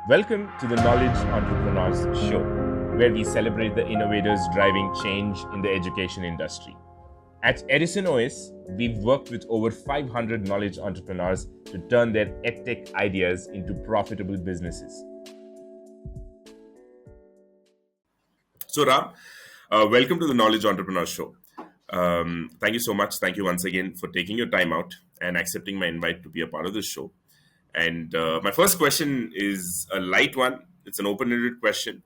Welcome to the Knowledge Entrepreneurs Show, where we celebrate the innovators driving change in the education industry. At Edison OS, we've worked with over 500 knowledge entrepreneurs to turn their edtech ideas into profitable businesses. So, Ram, welcome to the Knowledge Entrepreneur Show. Thank you so much. Thank you once again for taking your time out and accepting my invite to be a part of this show. And my first question is a light one. It's an open-ended question,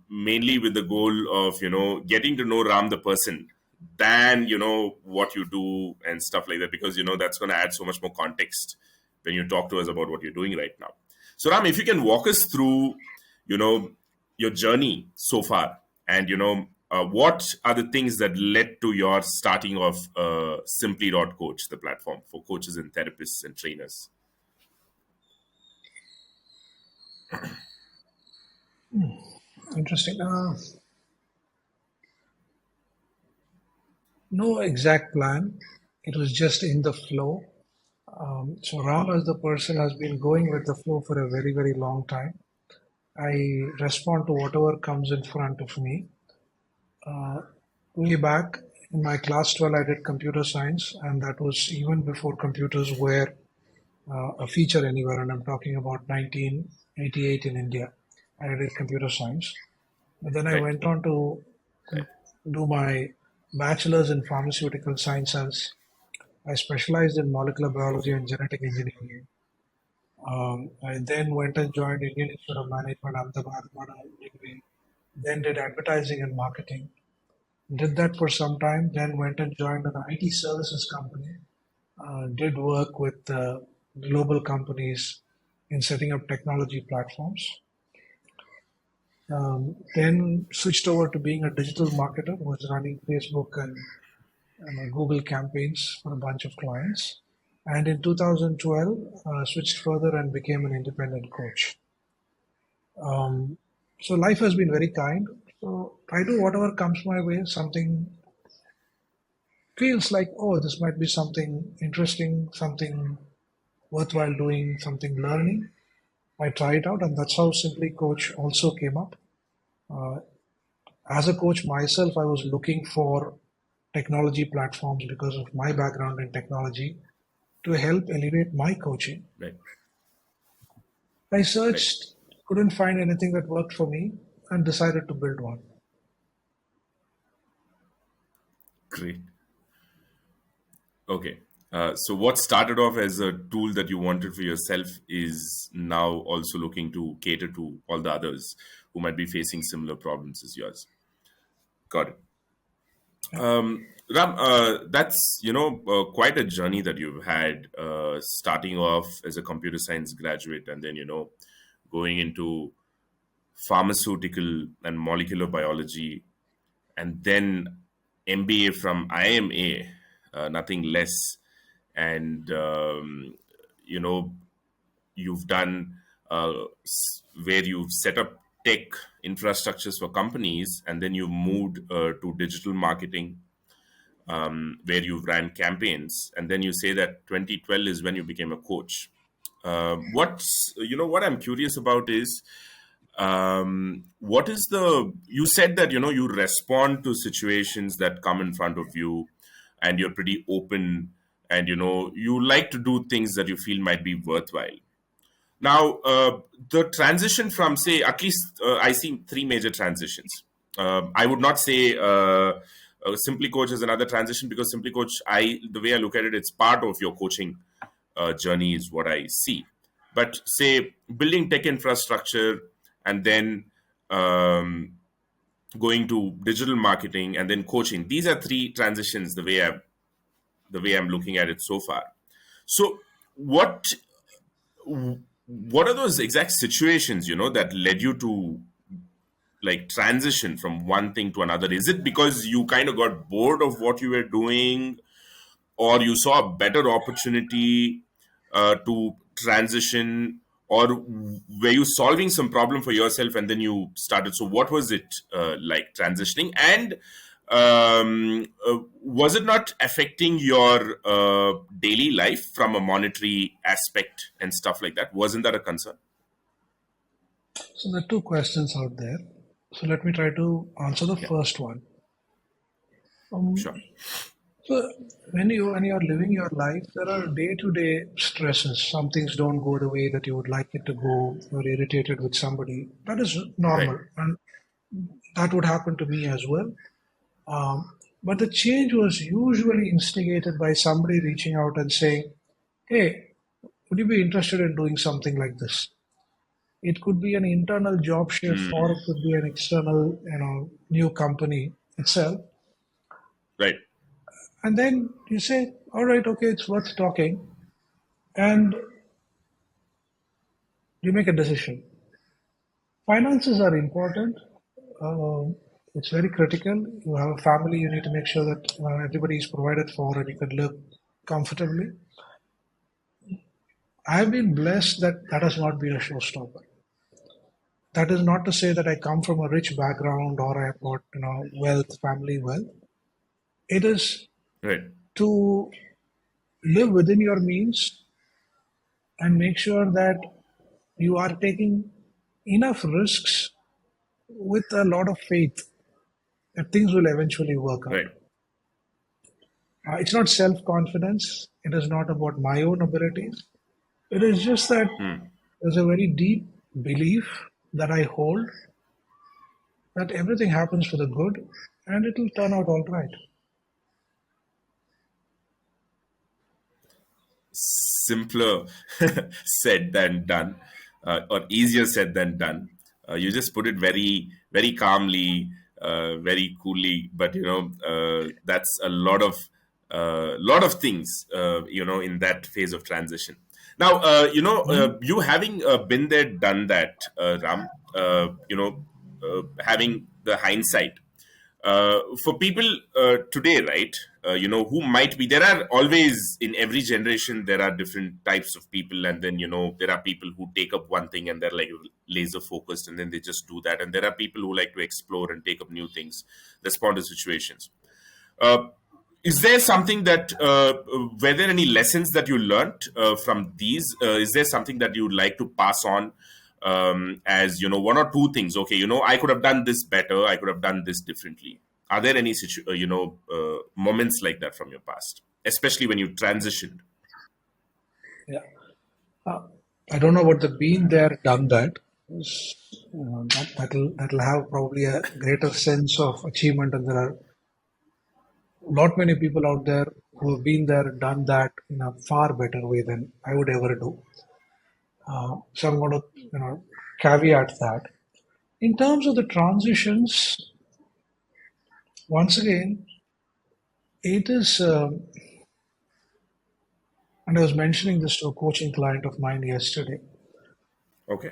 mainly with the goal of getting to know Ram the person than what you do and stuff like that, because that's going to add so much more context when you talk to us about what you're doing right now. So, Ram, if you can walk us through your journey so far, and what are the things that led to your starting of Simply.coach, the platform for coaches and therapists and trainers. Interesting. No exact plan. It was just in the flow. So Ram as the person has been going with the flow for a very, very long time. I respond to whatever comes in front of me. Way back in my class 12, I did computer science, and that was even before computers were a feature anywhere. And I'm talking about 1988 in India. I did computer science. But then I Right. went on to do my bachelor's in pharmaceutical sciences. I specialized in molecular biology and genetic engineering. I then went and joined Indian Institute of Management, Ahmedabad, degree. Then did advertising and marketing. Did that for some time. Then went and joined an IT services company. Did work with global companies in setting up technology platforms. Then switched over to being a digital marketer, was running Facebook and Google campaigns for a bunch of clients. And in 2012, switched further and became an independent coach. So life has been very kind. So I do whatever comes my way. Something feels like, oh, this might be something interesting, something worthwhile doing, something learning. I try it out, and that's how Simply Coach also came up. As a coach myself, I was looking for technology platforms because of my background in technology to help elevate my coaching. Right. I Right. searched, couldn't find anything that worked for me, and decided to build one. Great. Okay. So what started off as a tool that you wanted for yourself is now also looking to cater to all the others who might be facing similar problems as yours. Got it. Ram, that's quite a journey that you've had, starting off as a computer science graduate, and then going into pharmaceutical and molecular biology, and then MBA from IMA, nothing less. And you know you've done where you've set up tech infrastructures for companies, and then you've moved to digital marketing, where you've ran campaigns, and then you say that 2012 is when you became a coach. What I'm curious about is, what is the you said that you respond to situations that come in front of you, and you're pretty open, and you like to do things that you feel might be worthwhile. Now, the transition from, say, at least I see three major transitions. I would not say Simply Coach is another transition, because Simply Coach, the way I look at it, it's part of your coaching journey is what I see. But say building tech infrastructure, and then going to digital marketing, and then coaching. These are three transitions the way I'm looking at it so far. So what are those exact situations that led you to like transition from one thing to another? Is it because you kind of got bored of what you were doing, or you saw a better opportunity to transition, or were you solving some problem for yourself and then you started? So what was it like transitioning, and was it not affecting your daily life from a monetary aspect and stuff like that? Wasn't that a concern? So there are two questions out there. So let me try to answer the Yeah, first one. Um, sure. so when you're living your life, there are day-to-day stresses. Some things don't go the way that you would like it to go. You're irritated with somebody. That is Right. normal, and that would happen to me as well. But the change was usually instigated by somebody reaching out and saying, "Hey, would you be interested in doing something like this?" It could be an internal job shift, or it could be an external, new company itself. Right. And then you say, "All right, okay, it's worth talking," and you make a decision. Finances are important. Uh, it's very critical. You have a family, you need to make sure that everybody is provided for and you can live comfortably. I have been blessed that that has not been a showstopper. That is not to say that I come from a rich background or I have got wealth, family wealth. It is Right. to live within your means and make sure that you are taking enough risks with a lot of faith that things will eventually work out. Right. It's not self confidence, it is not about my own abilities. It is just that there's a very deep belief that I hold that everything happens for the good and it will turn out all right. Simpler said than done, or easier said than done. You just put it very, very calmly, very coolly, but that's a lot of things, in that phase of transition. Now, you having been there, done that, Ram, having the hindsight for people today, right? Who might be, there are always, in every generation there are different types of people, and then there are people who take up one thing and they're like laser focused, and then they just do that, and there are people who like to explore and take up new things, respond to situations. uh, is there something that were there any lessons that you learned from these? Is there something that you would like to pass on, as one or two things? Okay, I could have done this better, I could have done this differently. Are there any moments like that from your past, especially when you transitioned? Yeah. Uh, I don't know what the been there, done that. That'll have probably a greater sense of achievement, and there are lot many people out there who have been there, done that in a far better way than I would ever do. So I'm going to caveat that. In terms of the transitions, once again, it is, and I was mentioning this to a coaching client of mine yesterday. Okay.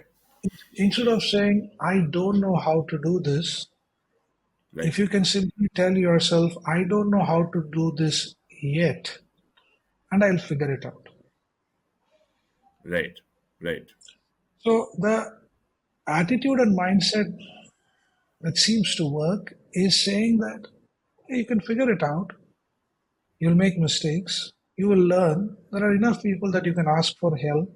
Instead of saying, I don't know how to do this, Right. if you can simply tell yourself, I don't know how to do this yet, and I'll figure it out. Right. Right. So the attitude and mindset that seems to work is saying that, hey, you can figure it out, you'll make mistakes, you will learn. There are enough people that you can ask for help.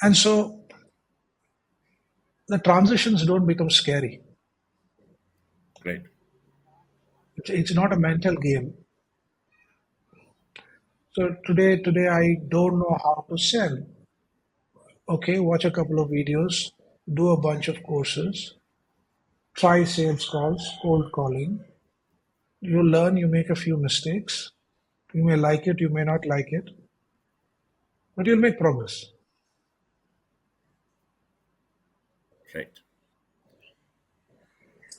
And so the transitions don't become scary. Right. It's not a mental game. So today I don't know how to sell. Okay, watch a couple of videos, do a bunch of courses, try sales calls, cold calling. You learn, you make a few mistakes. You may like it, you may not like it, but you'll make progress. Right.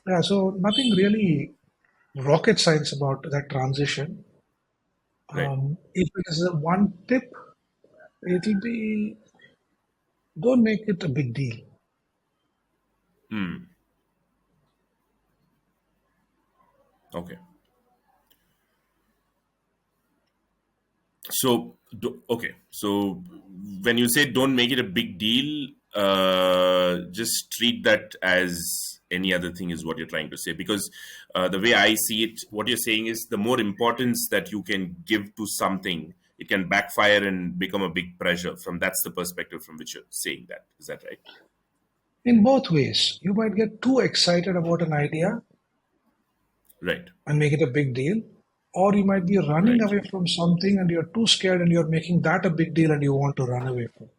Yeah, so nothing really rocket science about that transition. Right. If it is a one tip, it'll be don't make it a big deal. Okay. Okay, so when you say don't make it a big deal, just treat that as any other thing, is what you're trying to say. Because the way I see it, what you're saying is the more importance that you can give to something it can backfire and become a big pressure. That's the perspective from which you're saying that. Is that right? In both ways, you might get too excited about an idea Right. and make it a big deal, or you might be running Right. away from something and you're too scared and you're making that a big deal and you want to run away from.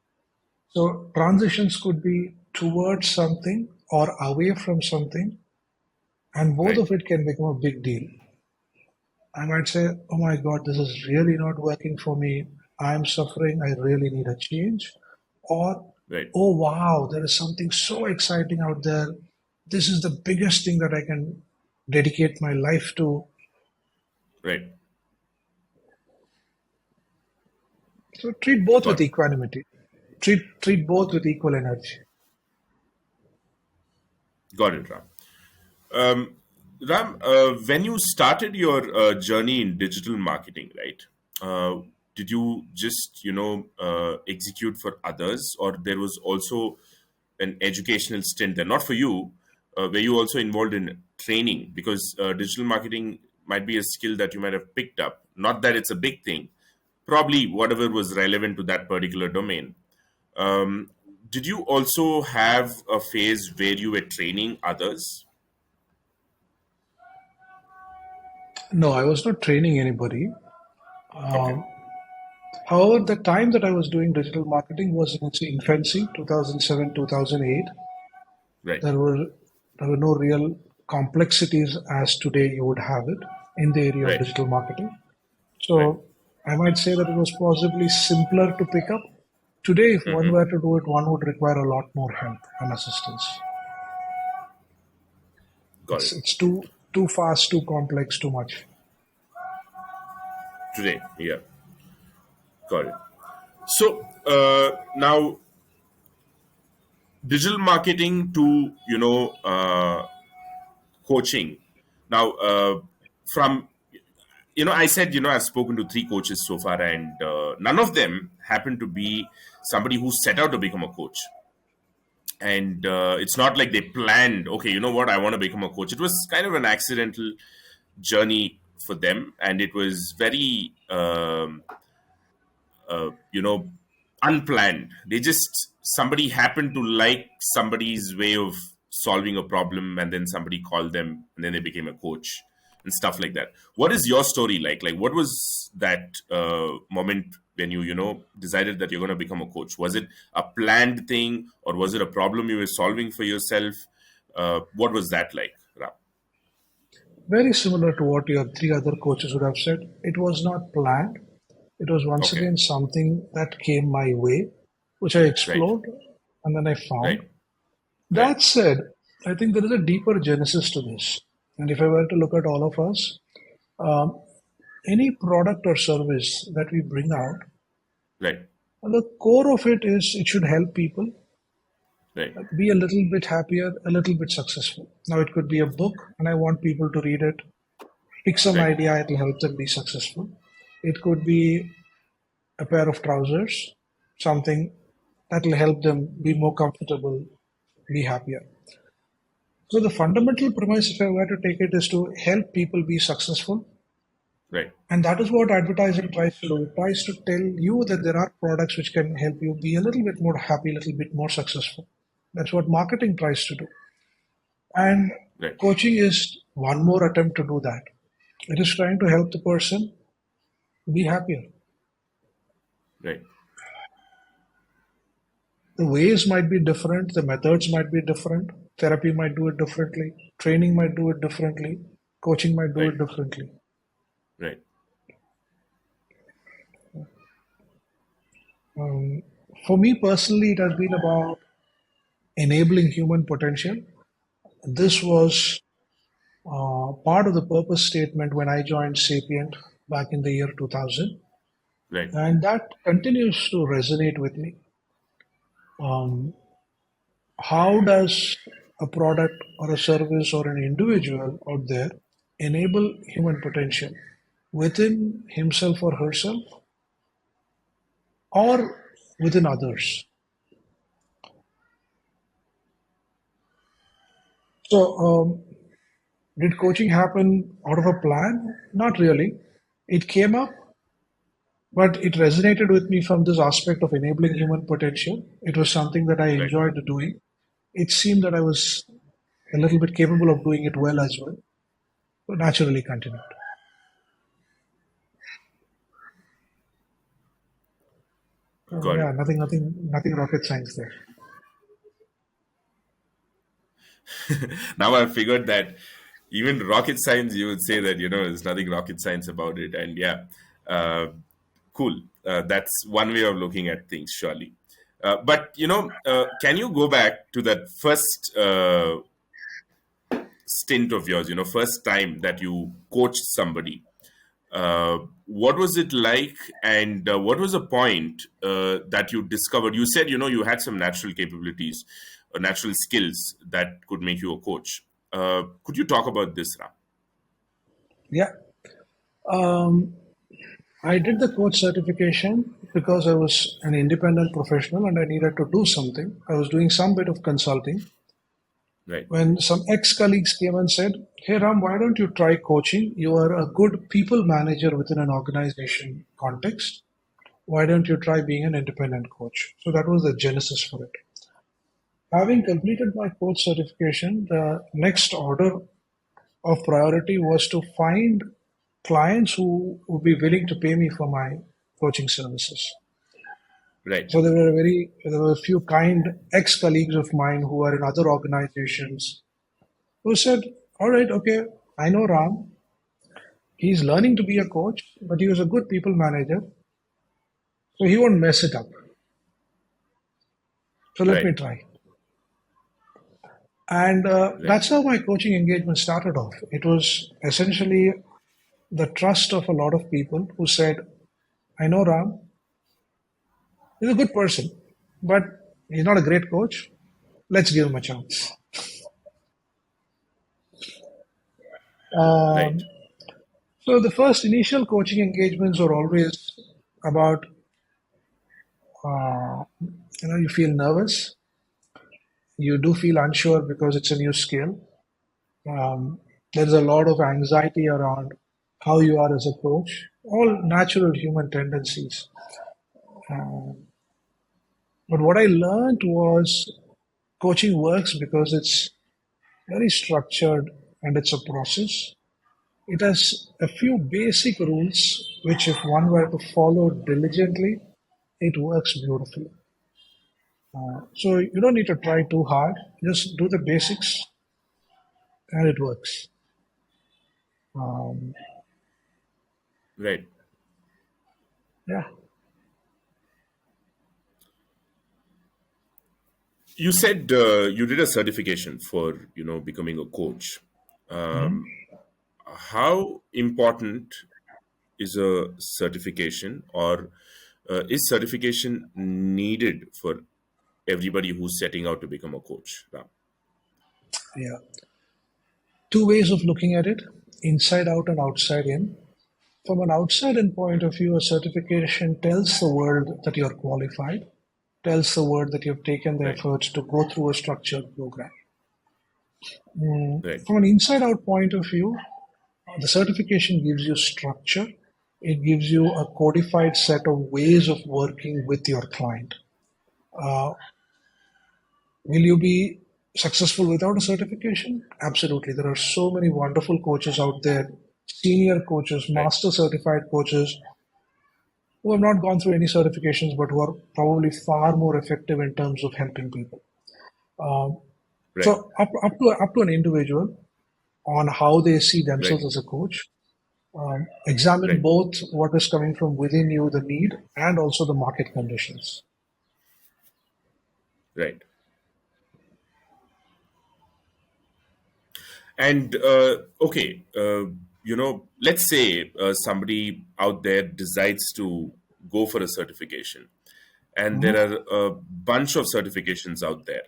So transitions could be towards something or away from something, and both Right. of it can become a big deal. I might say, oh my God, this is really not working for me. I'm suffering. I really need a change. Or, Right. oh wow, there is something so exciting out there. This is the biggest thing that I can dedicate my life to. Right. So treat both with Got it. equanimity. Treat both with equal energy. Got it, Ram. Ram, when you started your journey in digital marketing, right? Did you just, execute for others, or there was also an educational stint there? Not for you. Were you also involved in training? Because digital marketing might be a skill that you might have picked up. Not that it's a big thing. Probably whatever was relevant to that particular domain. Um, did you also have a phase where you were training others? No, I was not training anybody. Okay. However, the time that I was doing digital marketing was in its infancy, 2007, 2008. Right. There were there were no real complexities as today you would have it in the area of Right. digital marketing. Right. So I might say that it was possibly simpler to pick up. Today, if one Mm-hmm. were to do it, one would require a lot more help and assistance. Got it. It's too fast, too complex, too much. Today, yeah, got it. So now, digital marketing to coaching. Now, from I said I've spoken to three coaches so far, and none of them happen to be somebody who set out to become a coach. And it's not like they planned. Okay, you know what? I want to become a coach. It was kind of an accidental journey for them, and it was very unplanned. They just somebody happened to like somebody's way of solving a problem, and then somebody called them, and then they became a coach and stuff like that. What is your story like? Like, what was that moment when you decided that you're going to become a coach? Was it a planned thing, or was it a problem you were solving for yourself? What was that like, Ram? Very similar to what your three other coaches would have said. It was not planned. It was once Okay. again something that came my way, which I Right. explored and then I found. Right. Right. That said, I think there is a deeper genesis to this. And if I were to look at all of us, um, any product or service that we bring out, Right. the core of it is it should help people Right. be a little bit happier, a little bit successful. Now, it could be a book, and I want people to read it, pick some Right. idea, it will help them be successful. It could be a pair of trousers, something that will help them be more comfortable, be happier. So the fundamental premise, if I were to take it, is to help people be successful. Right. And that is what advertising tries to do. It tries to tell you that there are products which can help you be a little bit more happy, a little bit more successful. That's what marketing tries to do. And Right. coaching is one more attempt to do that. It is trying to help the person be happier. Right. The ways might be different, the methods might be different, therapy might do it differently, training might do it differently, coaching might do Right. it differently. Right. For me personally, it has been about enabling human potential. This was part of the purpose statement when I joined Sapient back in the year 2000, Right. and that continues to resonate with me. Um, how does a product or a service or an individual out there enable human potential within himself or herself or within others? So, did coaching happen out of a plan? Not really. It came up But it resonated with me from this aspect of enabling human potential. It was something that I Right. enjoyed doing. It seemed that I was a little bit capable of doing it well as well. So naturally continued. So Got yeah, it. nothing rocket science there. Now I've figured that even rocket science, you would say that, there's nothing rocket science about it. And yeah, uh, cool. That's one way of looking at things, surely. But, can you go back to that first stint of yours, first time that you coached somebody? What was it like, and what was the point that you discovered? You said, you had some natural capabilities, natural skills that could make you a coach. Could you talk about this, Ram? Yeah. Um, I did the coach certification because I was an independent professional and I needed to do something. I was doing some bit of consulting Right, when some ex-colleagues came and said, "Hey Ram, why don't you try coaching? You are a good people manager within an organization context. Why don't you try being an independent coach?" So that was the genesis for it. Having completed my coach certification, the next order of priority was to find clients who would be willing to pay me for my coaching services. right, So there were a few kind ex-colleagues of mine who are in other organizations who said, "All right, okay, I know Ram. He's learning to be a coach, but he was a good people manager, so he won't mess it up. So let right, me try." And right, that's how my coaching engagement started off. It was essentially the trust of a lot of people who said, "I know Ram. He's a good person, but he's not a great coach. Let's give him a chance." right, Um, so the first initial coaching engagements are always about, you feel nervous, you do feel unsure because it's a new skill. Um, there's a lot of anxiety around how you are as a coach, all natural human tendencies. But what I learned was coaching works because it's very structured and it's a process. It has a few basic rules which, if one were to follow diligently, it works beautifully. So you don't need to try too hard. Just do the basics, and it works. Um, right. yeah. You said you did a certification for, becoming a coach. Mhm. Um, how important is a certification, or is certification needed for everybody who's setting out to become a coach, Ram? Yeah. Two ways of looking at it: inside out and outside in. From an outside in point of view, a certification tells the world that you're qualified, tells the world that you've taken the Right, efforts to go through a structured program. right, From an inside out point of view, the certification gives you structure. It gives you a codified set of ways of working with your client. Uh, will you be successful without a certification? Absolutely. There are so many wonderful coaches out there, senior coaches, right, master certified coaches, who have not gone through any certifications but who are probably far more effective in terms of helping people. Um, right, so up to an individual on how they see right, themselves as a coach. Examine right, both what is coming from within you, the need, and also the market conditions. right. And okay, let's say somebody out there decides to go for a certification, and there Mhm. are a bunch of certifications out there.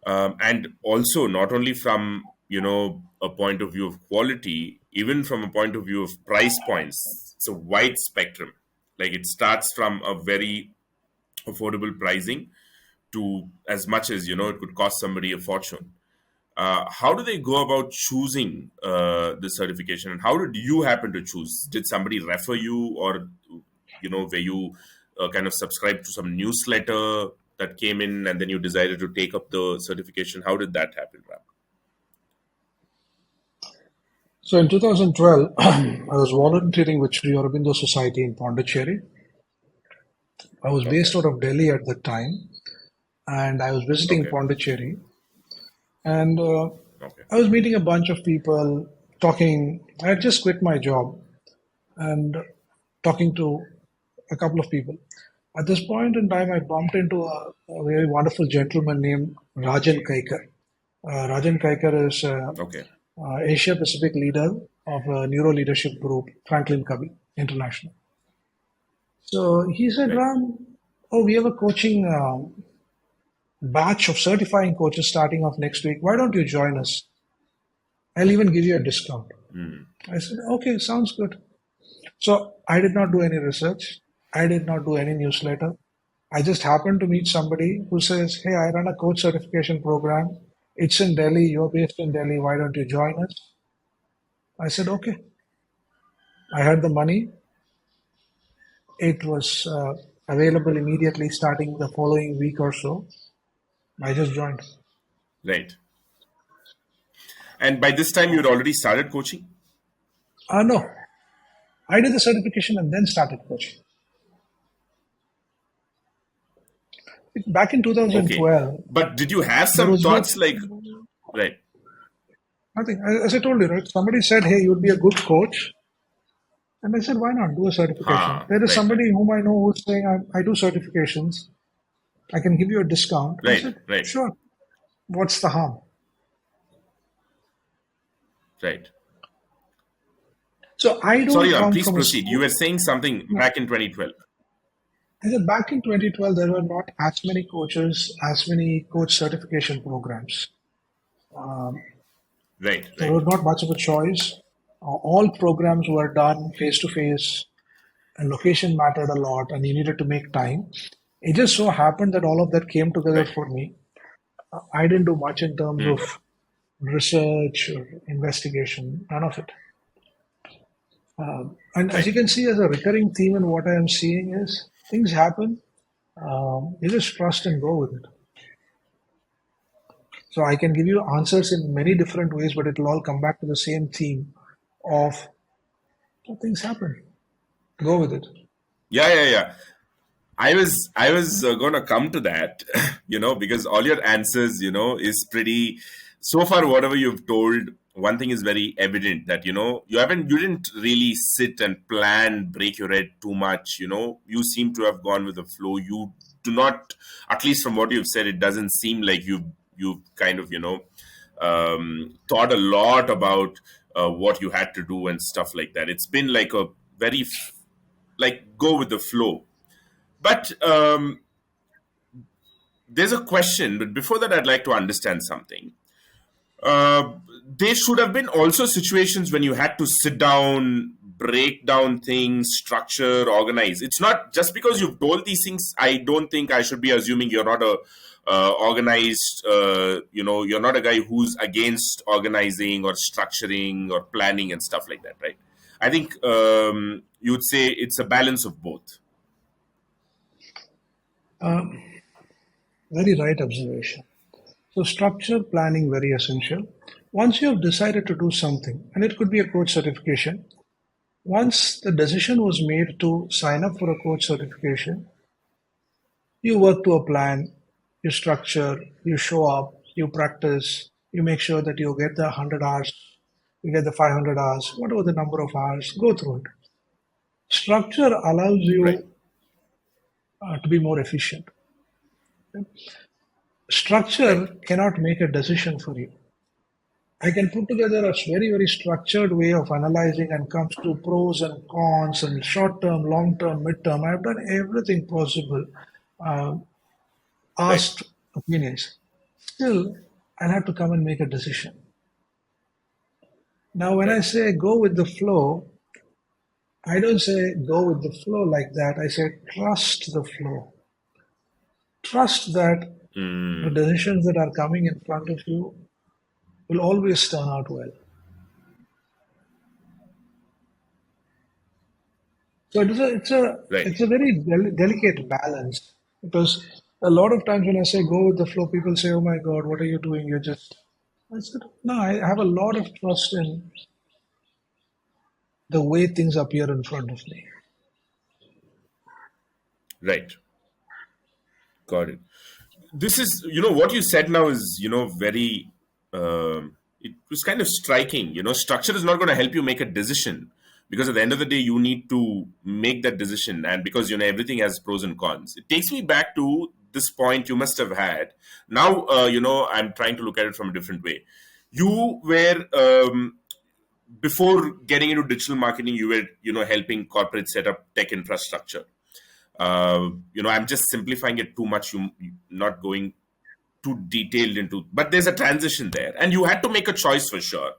And also, not only from a point of view of quality, even from a point of view of price points, it's a wide spectrum. Like, it starts from a very affordable pricing to as much as it could cost somebody a fortune. How do they go about choosing the certification, and how did you happen to choose? Did somebody refer you, or where you kind of subscribed to some newsletter that came in, and then you decided to take up the certification? How did that happen, Ram? So in 2012, I was volunteering with Sri Aurobindo Society in Pondicherry. I was based Okay. out of Delhi at the time, and I was visiting Okay. Pondicherry. And Okay. I was meeting a bunch of people, talking. I had just quit my job and talking to a couple of people. At this point in time, I bumped into a very wonderful gentleman named Rajan Kaikar. Rajan Kaikar is Okay. Asia Pacific leader of a neuro leadership group, Franklin Covey International. So he said, Right. Ram, oh, we have a coaching batch of certifying coaches starting off next week. Why don't you join us? I'll even give you a discount. I said, okay, sounds good. So I did not do any research. I did not do any newsletter. I just happened to meet somebody who says, hey, I run a coach certification program. It's in Delhi. You're based in Delhi. Why don't you join us? I said, okay. I had the money. It was available immediately starting the following week or so. I just joined. Right. And by this time, you'd already started coaching? No, I did the certification and then started coaching. Back in Okay. 2012, But did you have there some was no thoughts like, right? nothing. As I told you, right? Somebody said, hey, you'd be a good coach. And I said, why not do a certification? There is Right. somebody whom I know who's saying, I do certifications. I can give you a discount. I Right. said, Right. sure. What's the harm? Right. So I Sorry, don't Ram, come please from a proceed. You school. were saying something No. back in 2012. I said back in 2012, there were not as many coaches, as many coach certification programs. Right. There Right. was not much of a choice. All programs were done face to face, and location mattered a lot, and you needed to make time. It just so happened that all of that came together Right. for me. I didn't do much in terms of research or investigation, none of it. And as you Right. can see, as a recurring theme in what I am seeing is things happen. You just trust and go with it. So I can give you answers in many different ways, but it will all come back to the same theme of things happen. Go with it. Yeah. Yeah. Yeah. I was gonna come to that, because all your answers, is pretty. So far, whatever you've told, one thing is very evident that you didn't really sit and plan, break your head too much. You seem to have gone with the flow. You do not, at least from what you've said, it doesn't seem like you've kind of thought a lot about what you had to do and stuff like that. It's been like a very like go with the flow. But there's a question, but before that, I'd like to understand something. There should have been also situations when you had to sit down, break down things, structure, organize. It's not just because you've told these things. I don't think I should be assuming you're not a organized. You're not a guy who's against organizing or structuring or planning and stuff like that, right? I think you'd say it's a balance of both. Very right observation. So structure planning very essential. Once you have decided to do something, and it could be a coach certification, once the decision was made to sign up for a coach certification, you work to a plan, you structure, you show up, you practice, you make sure that you get the 100 hours, you get the 500 hours, whatever the number of hours, go through it. Structure allows Right. you to be more efficient. Structure Right. cannot make a decision for you. I can put together a very, very structured way of analyzing and comes to pros and cons and short term, long term, mid term. I've done everything possible, Right. asked opinions. Still, I'll have to come and make a decision. Now, when I Right. say go with the flow, I don't say go with the flow like that. I say trust the flow. Trust that the decisions that are coming in front of you will always turn out well. So it's a very delicate balance, because a lot of times when I say go with the flow, people say, "Oh my God, what are you doing? You're just." I said, "No, I have a lot of trust in the way things appear in front of me." Right. Got it. This is, what you said now is, very, it was kind of striking. Structure is not going to help you make a decision, because at the end of the day, you need to make that decision. And because, everything has pros and cons. It takes me back to this point you must have had. Now, I'm trying to look at it from a different way. You were, before getting into digital marketing, you were, helping corporates set up tech infrastructure. I'm just simplifying it too much. You not going too detailed into, but there's a transition there, and you had to make a choice for sure.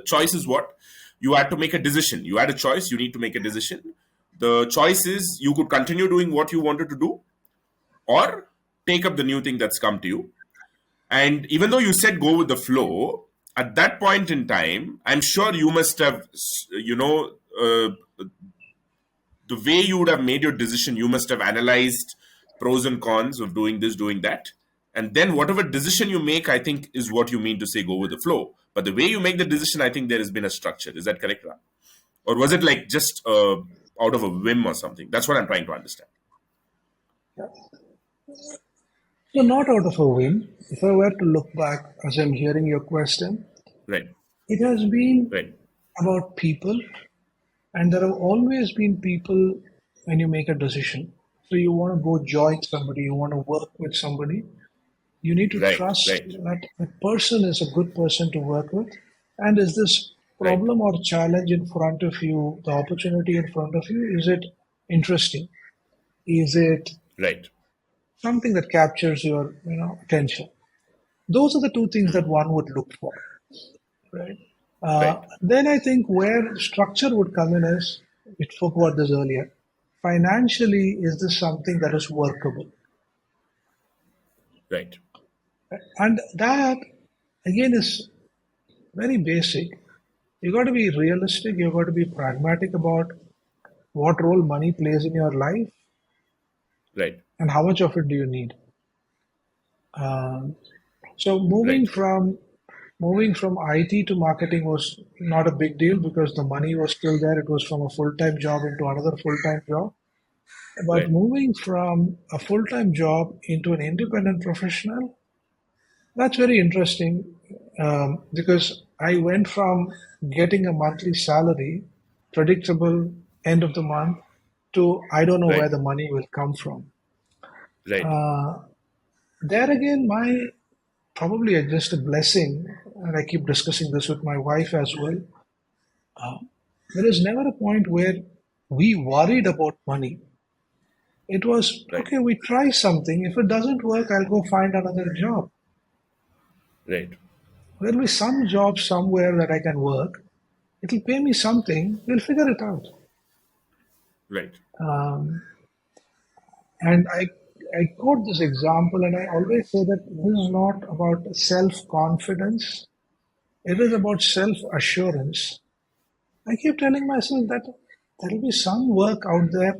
Choice is what? You had to make a decision. You had a choice. You need to make a decision. The choice is you could continue doing what you wanted to do, or take up the new thing that's come to you. And even though you said go with the flow, at that point in time, I'm sure you must have, the way you would have made your decision, you must have analyzed pros and cons of doing this, doing that. And then whatever decision you make, I think, is what you mean to say go with the flow. But the way you make the decision, I think there has been a structure. Is that correct, Ram? Or was it like just out of a whim or something? That's what I'm trying to understand. So not out of a whim. If I were to look back as I'm hearing your question, Right. it has been Right. about people, and there have always been people when you make a decision. So you want to go join somebody, you want to work with somebody, you need to Right. trust Right. that the person is a good person to work with. And is this Right. problem or challenge in front of you, the opportunity in front of you, is it interesting? Is it Right. something that captures your attention? Those are the two things that one would look for, right? Right. Then I think where structure would come in is, we spoke about this earlier. Financially, is this something that is workable? Right. And that, again, is very basic. You got to be realistic. You got to be pragmatic about what role money plays in your life Right. and how much of it do you need. So Right. moving from IT to marketing was not a big deal because the money was still there. It was from a full-time job into another full-time job. But Right. moving from a full-time job into an independent professional, that's very interesting, because I went from getting a monthly salary, predictable end of the month, to I don't know where Right. the money will come from. Right. There again, my probably just a blessing, and I keep discussing this with my wife as well. There is never a point where we worried about money. It was Right. okay. We try something. If it doesn't work, I'll go find another job. Right. There'll be some job somewhere that I can work. It'll pay me something. We'll figure it out. Right. And I quote this example, and I always say that this is not about self confidence. It is about self assurance. I keep telling myself that there'll be some work out there.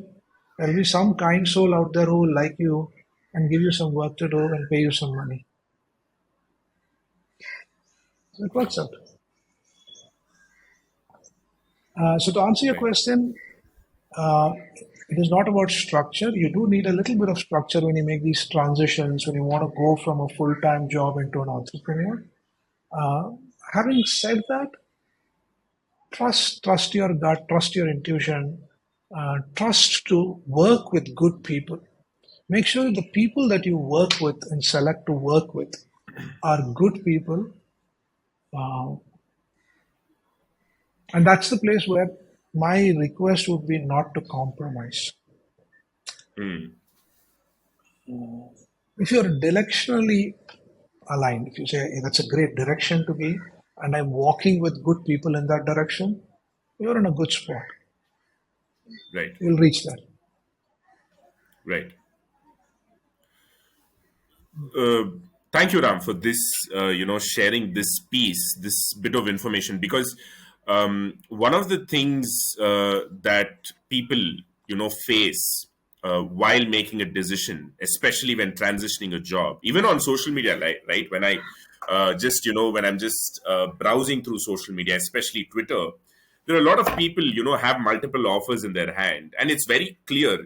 There'll be some kind soul out there who will like you and give you some work to do and pay you some money. So it works out. So to answer your Right. question, it is not about structure. You do need a little bit of structure when you make these transitions, when you want to go from a full-time job into an entrepreneur. Having said that, trust your gut, trust your intuition, trust to work with good people. Make sure that the people that you work with and select to work with are good people. And that's the place where my request would be not to compromise. If you're directionally aligned, if you say, "Hey, that's a great direction to be, and I'm walking with good people in that direction," you're in a good spot. Right. You'll reach that. Right. Thank you, Ram, for this, sharing this piece, this bit of information, because one of the things that people face while making a decision, especially when transitioning a job, even on social media, right? When I when I'm just browsing through social media, especially Twitter, there are a lot of people, have multiple offers in their hand, and it's very clear,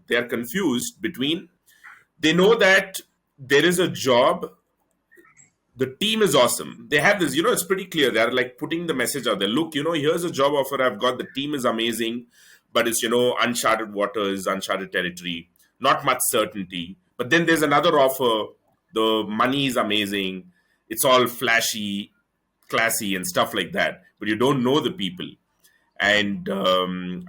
they're confused between, they know that there is a job, the team is awesome. They have this, it's pretty clear. They're like putting the message out there. Look, here's a job offer I've got. The team is amazing, but it's, uncharted waters, uncharted territory, not much certainty. But then there's another offer. The money is amazing. It's all flashy, classy, and stuff like that. But you don't know the people. And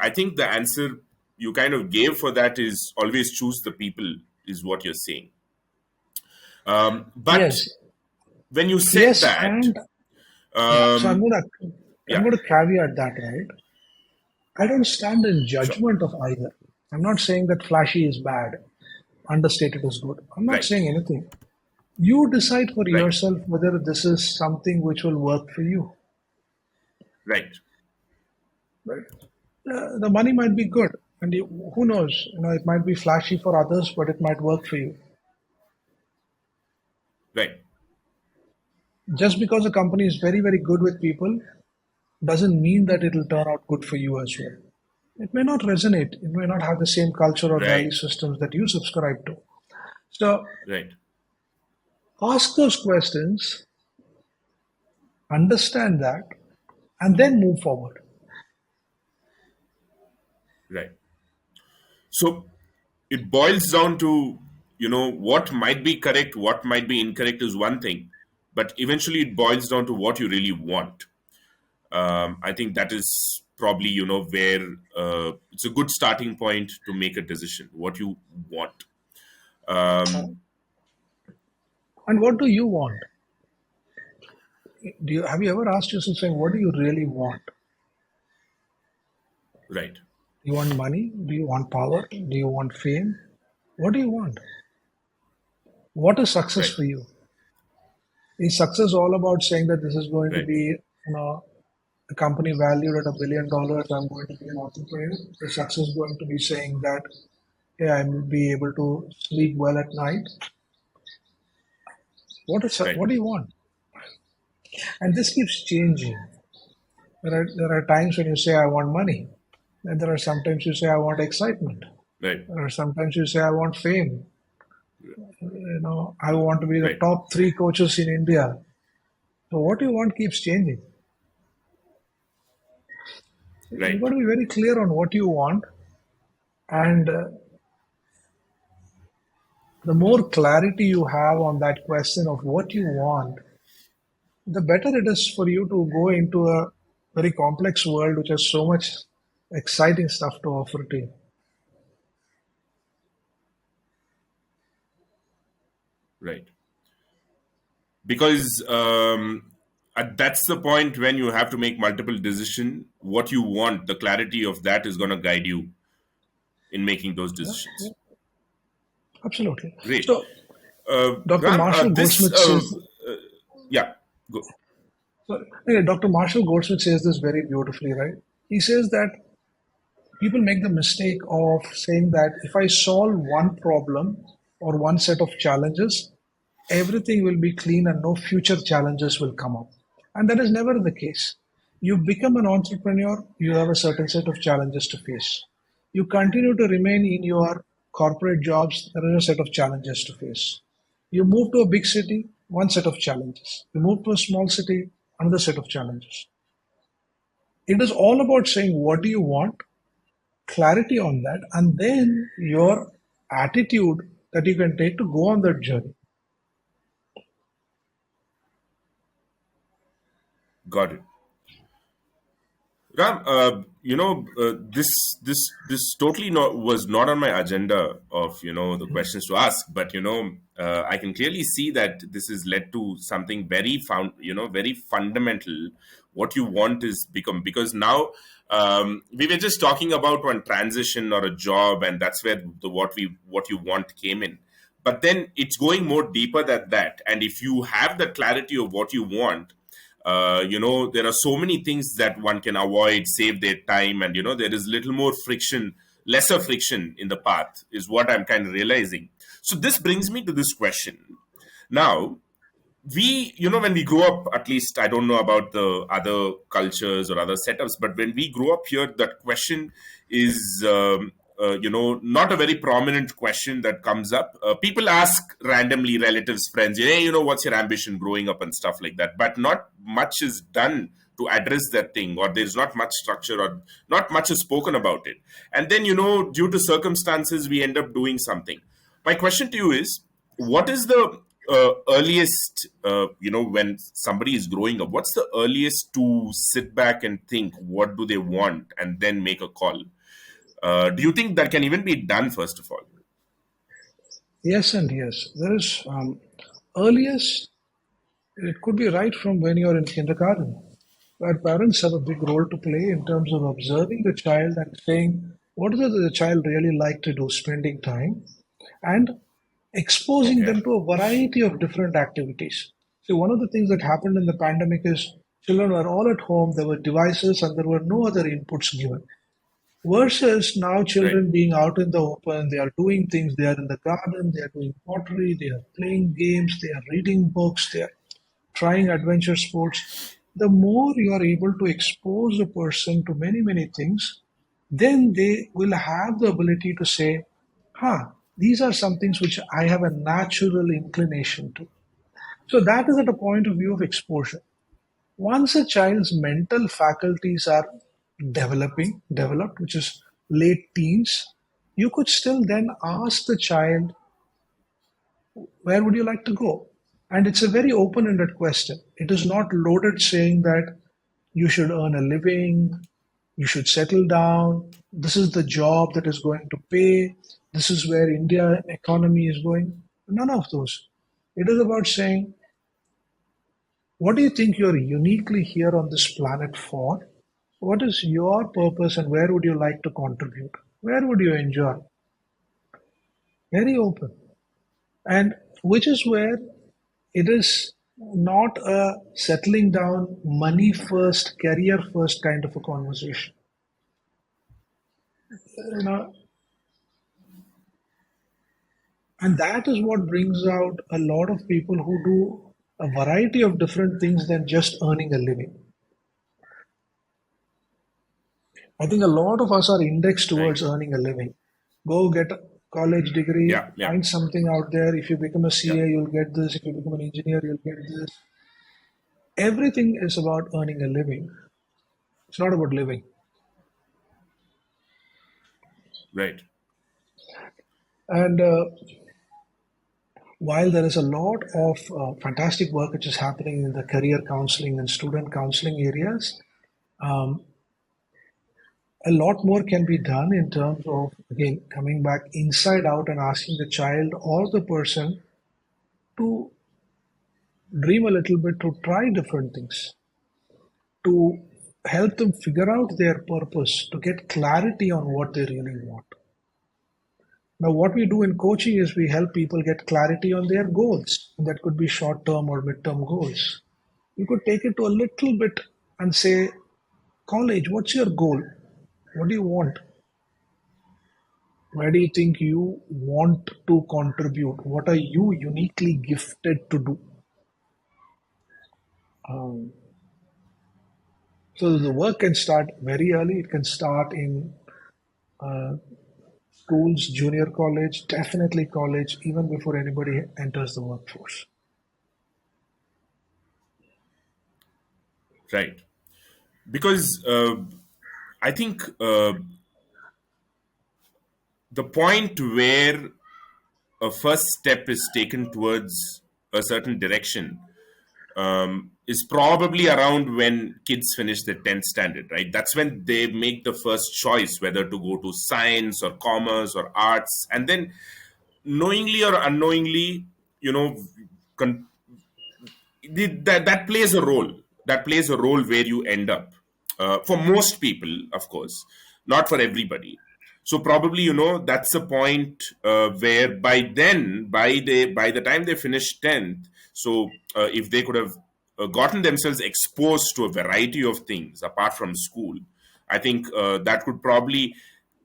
I think the answer you kind of gave for that is always choose the people, is what you're saying. But Yes. when you said Yes, that, and so I'm um, I'm yeah, gonna caveat that, right? I don't stand in sure, judgment of either. I'm not saying that flashy is bad, understated is good. I'm not right, saying anything. You decide for right, yourself whether this is something which will work for you. right, Right? The money might be good, and who knows? It might be flashy for others, but it might work for you. right, Just because a company is very, very good with people doesn't mean that it'll turn out good for you as well. It may not resonate. It may not have the same culture or value right, systems that you subscribe to. So right, ask those questions, understand that, and then move forward. right. So it boils down to, what might be correct, what might be incorrect is one thing, but eventually it boils down to what you really want. I think that is probably, where it's a good starting point to make a decision, what you want. Um, And what do you want? Have you ever asked yourself, saying, what do you really want? right, Do you want money? Do you want power? Do you want fame? What do you want? What is success right, for you? Is success all about saying that this is going to right, be, a company valued at $1 billion? I'm going to be an entrepreneur. Is success going to be saying that, hey, I will be able to sleep well at night? right, What do you want? And this keeps changing. There are times when you say I want money, and there are sometimes you say I want excitement. right, There are sometimes you say I want fame. I want to be the right, top three coaches in India. So what you want keeps changing. You've right, got to be very clear on what you want, and the more clarity you have on that question of what you want, the better it is for you to go into a very complex world which has so much exciting stuff to offer to you. right. Because that's the point when you have to make multiple decisions. What you want, the clarity of that is going to guide you in making those Yeah, decisions. yeah, absolutely. Great. So, Dr. Ram, Marshall this Goldsmith says, yeah, go. Dr. Marshall Goldsmith says this very beautifully, right? He says that people make the mistake of saying that if I solve one problem or one set of challenges, everything will be clean and no future challenges will come up. And that is never the case. You become an entrepreneur, you have a certain set of challenges to face. You continue to remain in your corporate jobs, there is a set of challenges to face. You move to a big city, one set of challenges. You move to a small city, another set of challenges. It is all about saying, what do you want? Clarity on that, and then your attitude that you can take to go on that journey. Got it. Ram, this totally was not on my agenda of the questions to ask, but I can clearly see that this has led to something very fundamental. What you want is become, because now we were just talking about one transition or a job, and that's where what you want came in. But then it's going more deeper than that, and if you have the clarity of what you want, There are so many things that one can avoid, save their time, and there is little more friction, lesser friction in the path, is what I'm kind of realizing. So this brings me to this question. Now, when we grow up, at least I don't know about the other cultures or other setups, but when we grow up here, that question is not a very prominent question that comes up. People ask randomly, relatives, friends, hey, what's your ambition growing up and stuff like that, but not much is done to address that thing, or there's not much structure, or not much is spoken about it. And then due to circumstances, we end up doing something. My question to you is, what is the earliest, when somebody is growing up, what's the earliest to sit back and think what do they want and then make a call? Do you think that can even be done, first of all? Yes and yes. There is earliest, it could be right from when you're in kindergarten, where parents have a big role to play in terms of observing the child and saying, what does the child really like to do, spending time, and exposing Okay. them to a variety of different activities. So, one of the things that happened in the pandemic is children were all at home, there were devices, and there were no other inputs given. Versus now, Right. children being out in the open, they are doing things, they are in the garden, they are doing pottery, they are playing games, they are reading books, they are trying adventure sports. The more you are able to expose a person to many, many things, then they will have the ability to say, these are some things which I have a natural inclination to. So that is at a point of view of exposure. Once a child's mental faculties are developed, which is late teens, you could still then ask the child, where would you like to go? And it's a very open ended question. It is not loaded saying that you should earn a living, you should settle down, this is the job that is going to pay, this is where India economy is going. None of those. It is about saying, what do you think you're uniquely here on this planet for? What is your purpose and where would you like to contribute? Where would you enjoy? Very open. And which is where it is not a settling down, money first, career first kind of a conversation. You know, and that is what brings out a lot of people who do a variety of different things than just earning a living. I think a lot of us are indexed Right. towards earning a living. Go get a college degree, Yeah. Yeah. find something out there. If you become a Yeah. CA, you'll get this. If you become an engineer, you'll get this. Everything is about earning a living. It's not about living. Right. And while there is a lot of fantastic work which is happening in the career counseling and student counseling areas, um, a lot more can be done in terms of, again, coming back inside out and asking the child or the person to dream a little bit, to try different things, to help them figure out their purpose, to get clarity on what they really want. Now, what we do in coaching is we help people get clarity on their goals. That could be short term or mid term goals. You could take it to a little bit and say, college, what's your goal? What do you want? Where do you think you want to contribute? What are you uniquely gifted to do? Um, so the work can start very early. It can start in uh, schools, junior college, definitely college, even before anybody enters the workforce. Right. Because I think the point where a first step is taken towards a certain direction is probably around when kids finish the 10th standard, right? That's when they make the first choice whether to go to science or commerce or arts. And then, knowingly or unknowingly, you know, con- that plays a role. That plays a role where you end up. For most people, of course, not for everybody. So probably that's a point where by the time they finish 10th, so if they could have gotten themselves exposed to a variety of things apart from school, I think that could probably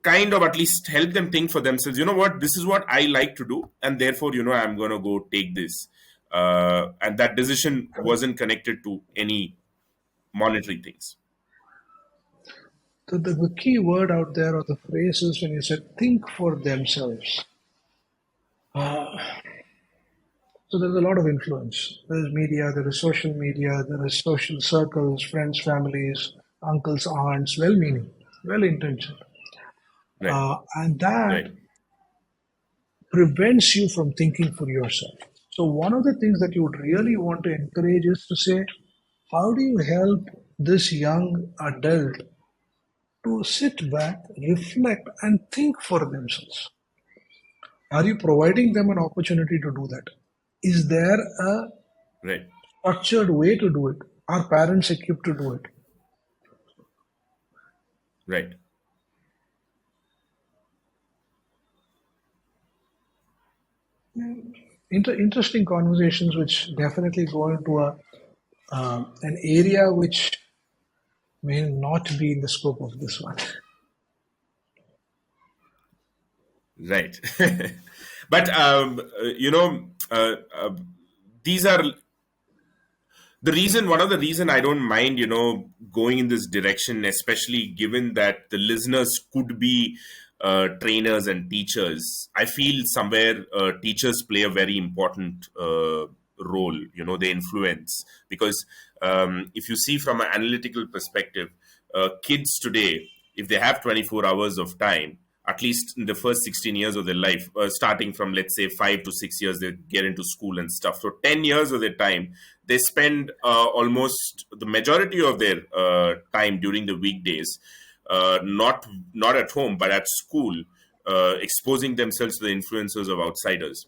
kind of at least help them think for themselves, you know what, this is what I like to do, and therefore, I'm going to go take this. And that decision wasn't connected to any monetary things. The key word out there or the phrase is when you said think for themselves. So there's a lot of influence. There's media, there is social media, there is social circles, friends, families, uncles, aunts, well-meaning, well-intentioned. Right. And that Right. prevents you from thinking for yourself. So one of the things that you would really want to encourage is to say, how do you help this young adult to sit back, reflect, and think for themselves? Are you providing them an opportunity to do that? Is there a Right. structured way to do it? Are parents equipped to do it? Right. Interesting conversations, which definitely go into an area which may not be in the scope of this one. Right. But these are one of the reason I don't mind, going in this direction, especially given that the listeners could be trainers and teachers. I feel somewhere teachers play a very important role. They influence, because if you see from an analytical perspective, kids today, if they have 24 hours of time, at least in the first 16 years of their life, starting from, let's say, 5 to 6 years, they get into school and stuff. So 10 years of their time, they spend almost the majority of their time during the weekdays, not at home, but at school, exposing themselves to the influences of outsiders.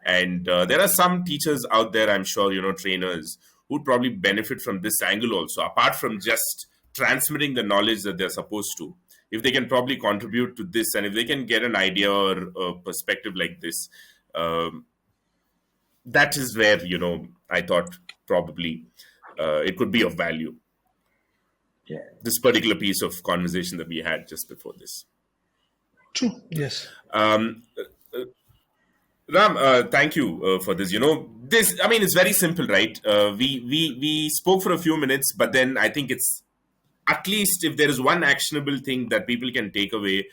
And there are some teachers out there, I'm sure, trainers, who'd probably benefit from this angle also, apart from just transmitting the knowledge that they're supposed to. If they can probably contribute to this, and if they can get an idea or a perspective like this, that is where, I thought probably it could be of value. Yeah. This particular piece of conversation that we had just before this. True. Yes. Ram, thank you for this. This, I mean, it's very simple, right? We spoke for a few minutes, but then I think it's, at least if there is one actionable thing that people can take away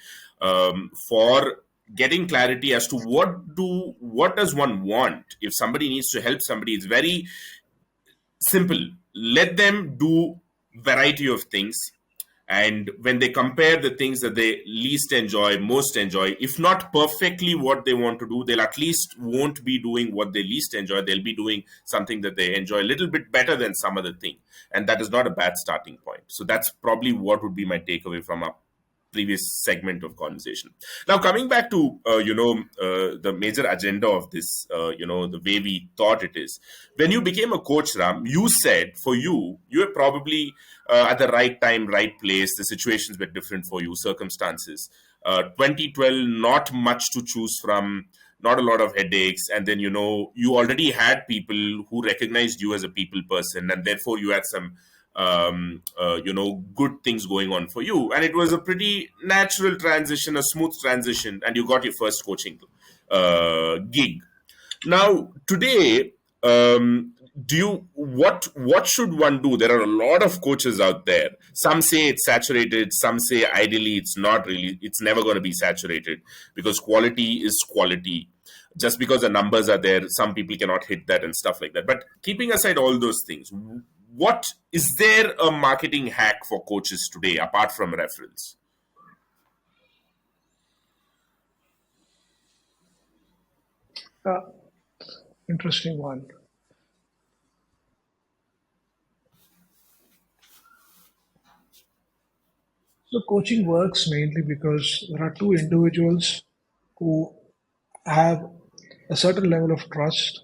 for getting clarity as to what does one want. If somebody needs to help somebody, it's very simple. Let them do variety of things, and when they compare the things that they least enjoy, most enjoy, if not perfectly what they want to do, they'll at least won't be doing what they least enjoy. They'll be doing something that they enjoy a little bit better than some other thing, and that is not a bad starting point. So that's probably what would be my takeaway from our previous segment of conversation. Now, coming back to the major agenda of this, the way we thought it is. When you became a coach, Ram, you said for you were probably at the right time, right place. The situations were different for you, circumstances. 2012, not much to choose from, not a lot of headaches, and then you already had people who recognized you as a people person, and therefore you had some good things going on for you, and it was a pretty natural transition, a smooth transition, and you got your first coaching gig. Now today, what should one do? There are a lot of coaches out there. Some say it's saturated, some say ideally it's not really, it's never going to be saturated, because quality is quality. Just because the numbers are there, some people cannot hit that and stuff like that. But keeping aside all those things, what is there a marketing hack for coaches today apart from referrals? Interesting one. So coaching works mainly because there are two individuals who have a certain level of trust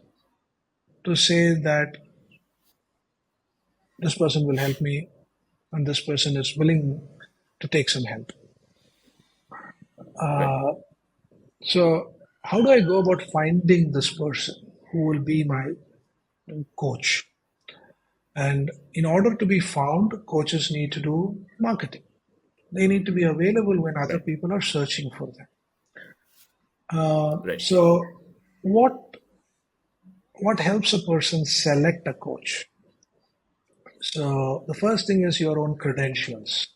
to say that this person will help me and this person is willing to take some help. Right. So how do I go about finding this person who will be my coach? And in order to be found, coaches need to do marketing. They need to be available when other Right. people are searching for them. Uh, Right. so, what what helps a person select a coach? So, the first thing is your own credentials.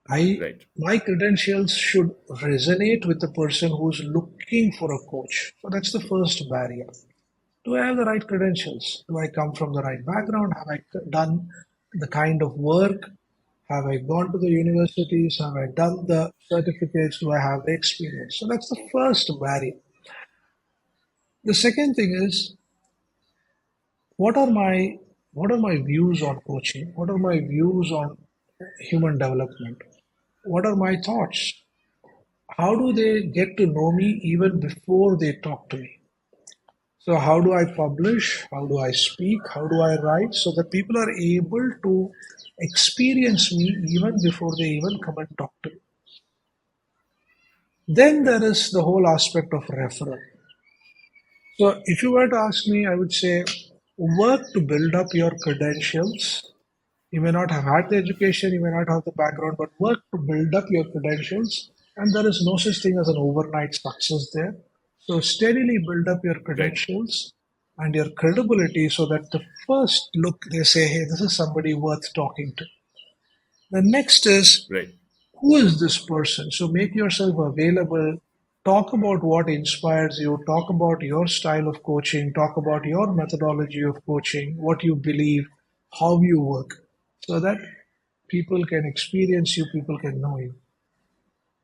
I Right. My credentials should resonate with the person who's looking for a coach. So that's the first barrier. Do I have the right credentials? Do I come from the right background? Have I done the kind of work? Have I gone to the universities? Have I done the certificates? Do I have the experience? So that's the first barrier. The second thing is what are my what are my views on coaching? What are my views on human development? What are my thoughts? How do they get to know me even before they talk to me? So, how do I publish? How do I speak? How do I write? So that people are able to experience me even before they even come and talk to me. Then Right. there is the whole aspect of referral. So, if you were to ask me, I would say work to build up your credentials. You may not have had the education, you may not have the background, but work to build up your credentials. And there is no such thing as an overnight success there. So steadily build up your Right. credentials and your credibility so that the first look they say, hey, this is somebody worth talking to. The next is Right. who is this person? So make yourself available. Talk about what inspires you. Talk about your style of coaching. Talk about your methodology of coaching, what you believe, how you work, so that people can experience you, people can know you.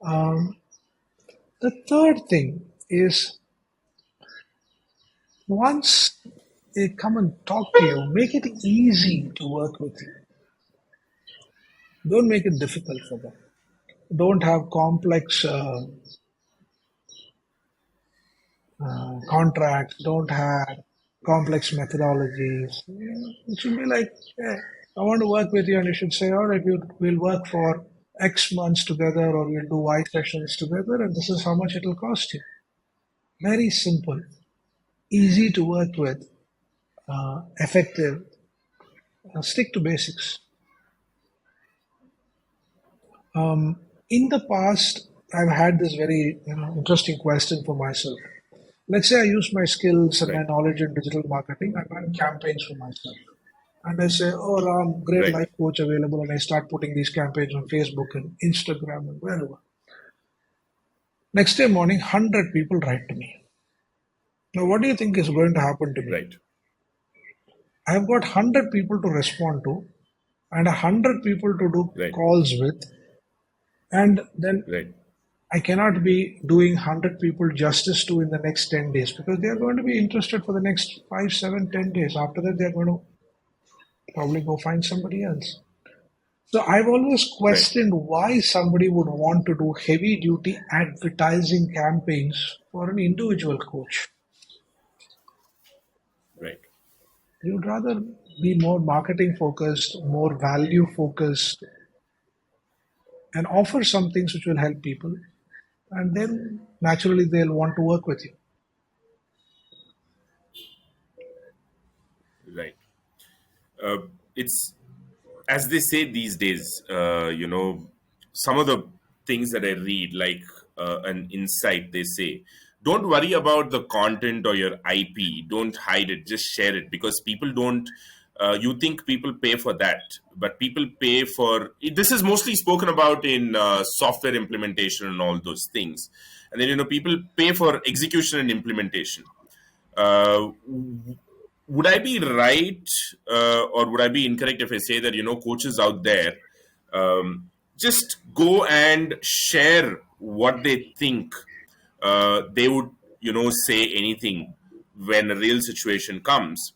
Um, the third thing is once they come and talk to you, make it easy to work with you. Don't make it difficult for them. Don't have complex contracts, don't have complex methodologies. It should be like, hey, I want to work with you, and you should say, all right, we'll work for X months together, or we'll do Y sessions together, and this is how much it will cost you. Very simple, easy to work with, effective. Stick to basics. In the past, I've had this very interesting question for myself. Let's say I use my skills and my Right. knowledge in digital marketing. I run campaigns for myself. And I say, oh, Ram, great Right. life coach available. And I start putting these campaigns on Facebook and Instagram and wherever. Next day morning, 100 people write to me. Now, what do you think is going to happen to me? Right. I've got 100 people to respond to and 100 people to do Right. calls with. And then Right. I cannot be doing 100 people justice to in the next 10 days because they are going to be interested for the next 5, 7, 10 days. After that, they're going to probably go find somebody else. So I've always Right. questioned why somebody would want to do heavy duty advertising campaigns for an individual coach. Right. You'd rather be more marketing focused, more value focused, and offer some things which will help people. And then naturally they'll want to work with you. Right. It's as they say these days, some of the things that I read, like an insight, they say, don't worry about the content or your IP. Don't hide it. Just share it because people don't. You think people pay for that, but people pay for. This is mostly spoken about in software implementation and all those things, and then people pay for execution and implementation. Uh, would I be right, or would I be incorrect if I say that coaches out there just go and share what they think? They would say anything when a real situation comes,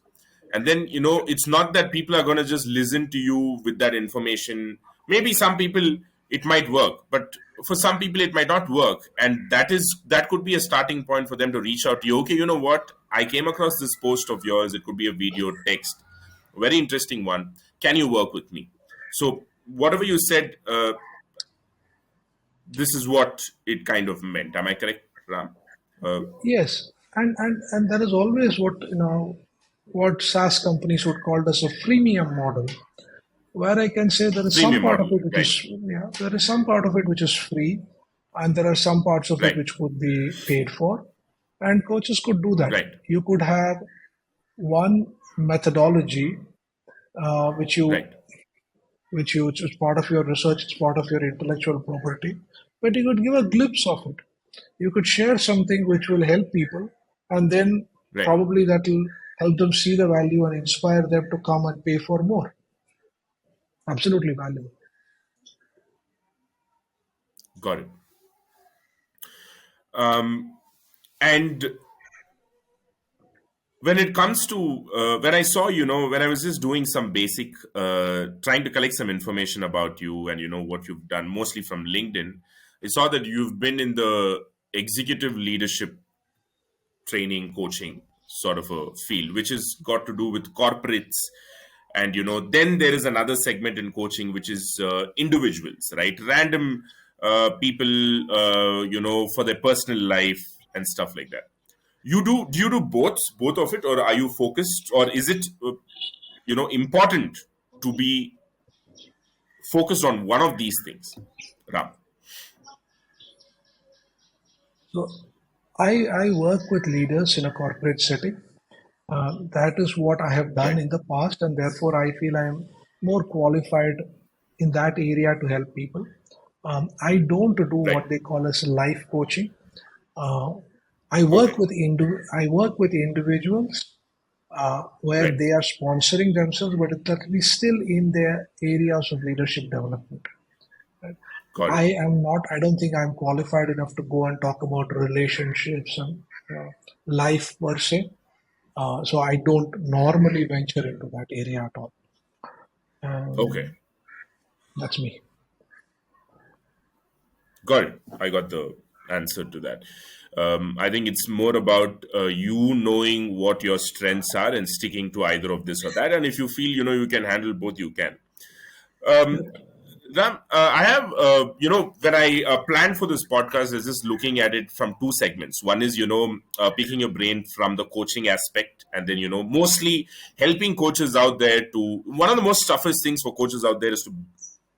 and then it's not that people are going to just listen to you with that information. Maybe some people it might work, but for some people it might not work, and that could be a starting point for them to reach out to you. Okay, you know what, I came across this post of yours. It could be a video, text, very interesting one. Can you work with me? So whatever you said, this is what it kind of meant. Am I correct, Ram? uh, Yes. And there is always what, what SaaS companies would call as a freemium model, where I can say there is some Premium part of model. it which Right. is there is some part of it which is free, and there are some parts of it Right. which could be paid for, and coaches could do that. Right. You could have one methodology which you Right. which is part of your research, it's part of your intellectual property, but you could give a glimpse of it. You could share something which will help people, and then Right. probably that will help them see the value and inspire them to come and pay for more. Absolutely valuable. Got it. And when it comes to when I saw, when I was just doing some basic trying to collect some information about you and what you've done mostly from LinkedIn, I saw that you've been in the executive leadership training coaching sort of a field, which has got to do with corporates. And then there is another segment in coaching which is individuals, right? Random people, for their personal life and stuff like that. Do you do both of it, or are you focused, or is it important to be focused on one of these things, Ram? So I work with leaders in a corporate setting. That is what I have done Right. in the past, and therefore I feel I am more qualified in that area to help people. I don't do Right. what they call as life coaching. Uh, I work Okay. with I work with individuals where Right. they are sponsoring themselves, but that will be still in their areas of leadership development. Got it. I am not. I don't think I'm qualified enough to go and talk about relationships and life per se. So I don't normally venture into that area at all. Okay. That's me. Got it. I got the answer to that. I think it's more about you knowing what your strengths are and sticking to either of this or that. And if you feel you can handle both, you can. Um, Ram, I have, when I planned for this podcast, I was just looking at it from two segments. One is, picking your brain from the coaching aspect, and then, mostly helping coaches out there to, one of the most toughest things for coaches out there is to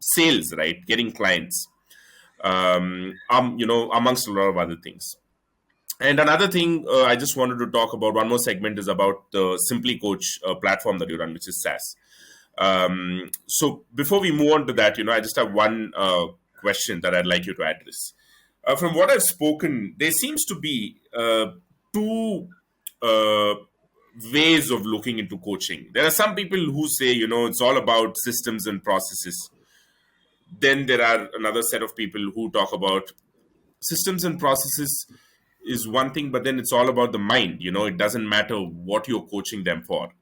sales, right? Getting clients, amongst a lot of other things. And another thing I just wanted to talk about, one more segment is about the Simply.coach platform that you run, which is SaaS. So before we move on to that, I just have one question that I'd like you to address. From what I've spoken, there seems to be two uh, ways of looking into coaching. There are some people who say, it's all about systems and processes. Then there are another set of people who talk about systems and processes is one thing, but then it's all about the mind. It doesn't matter what you're coaching them for,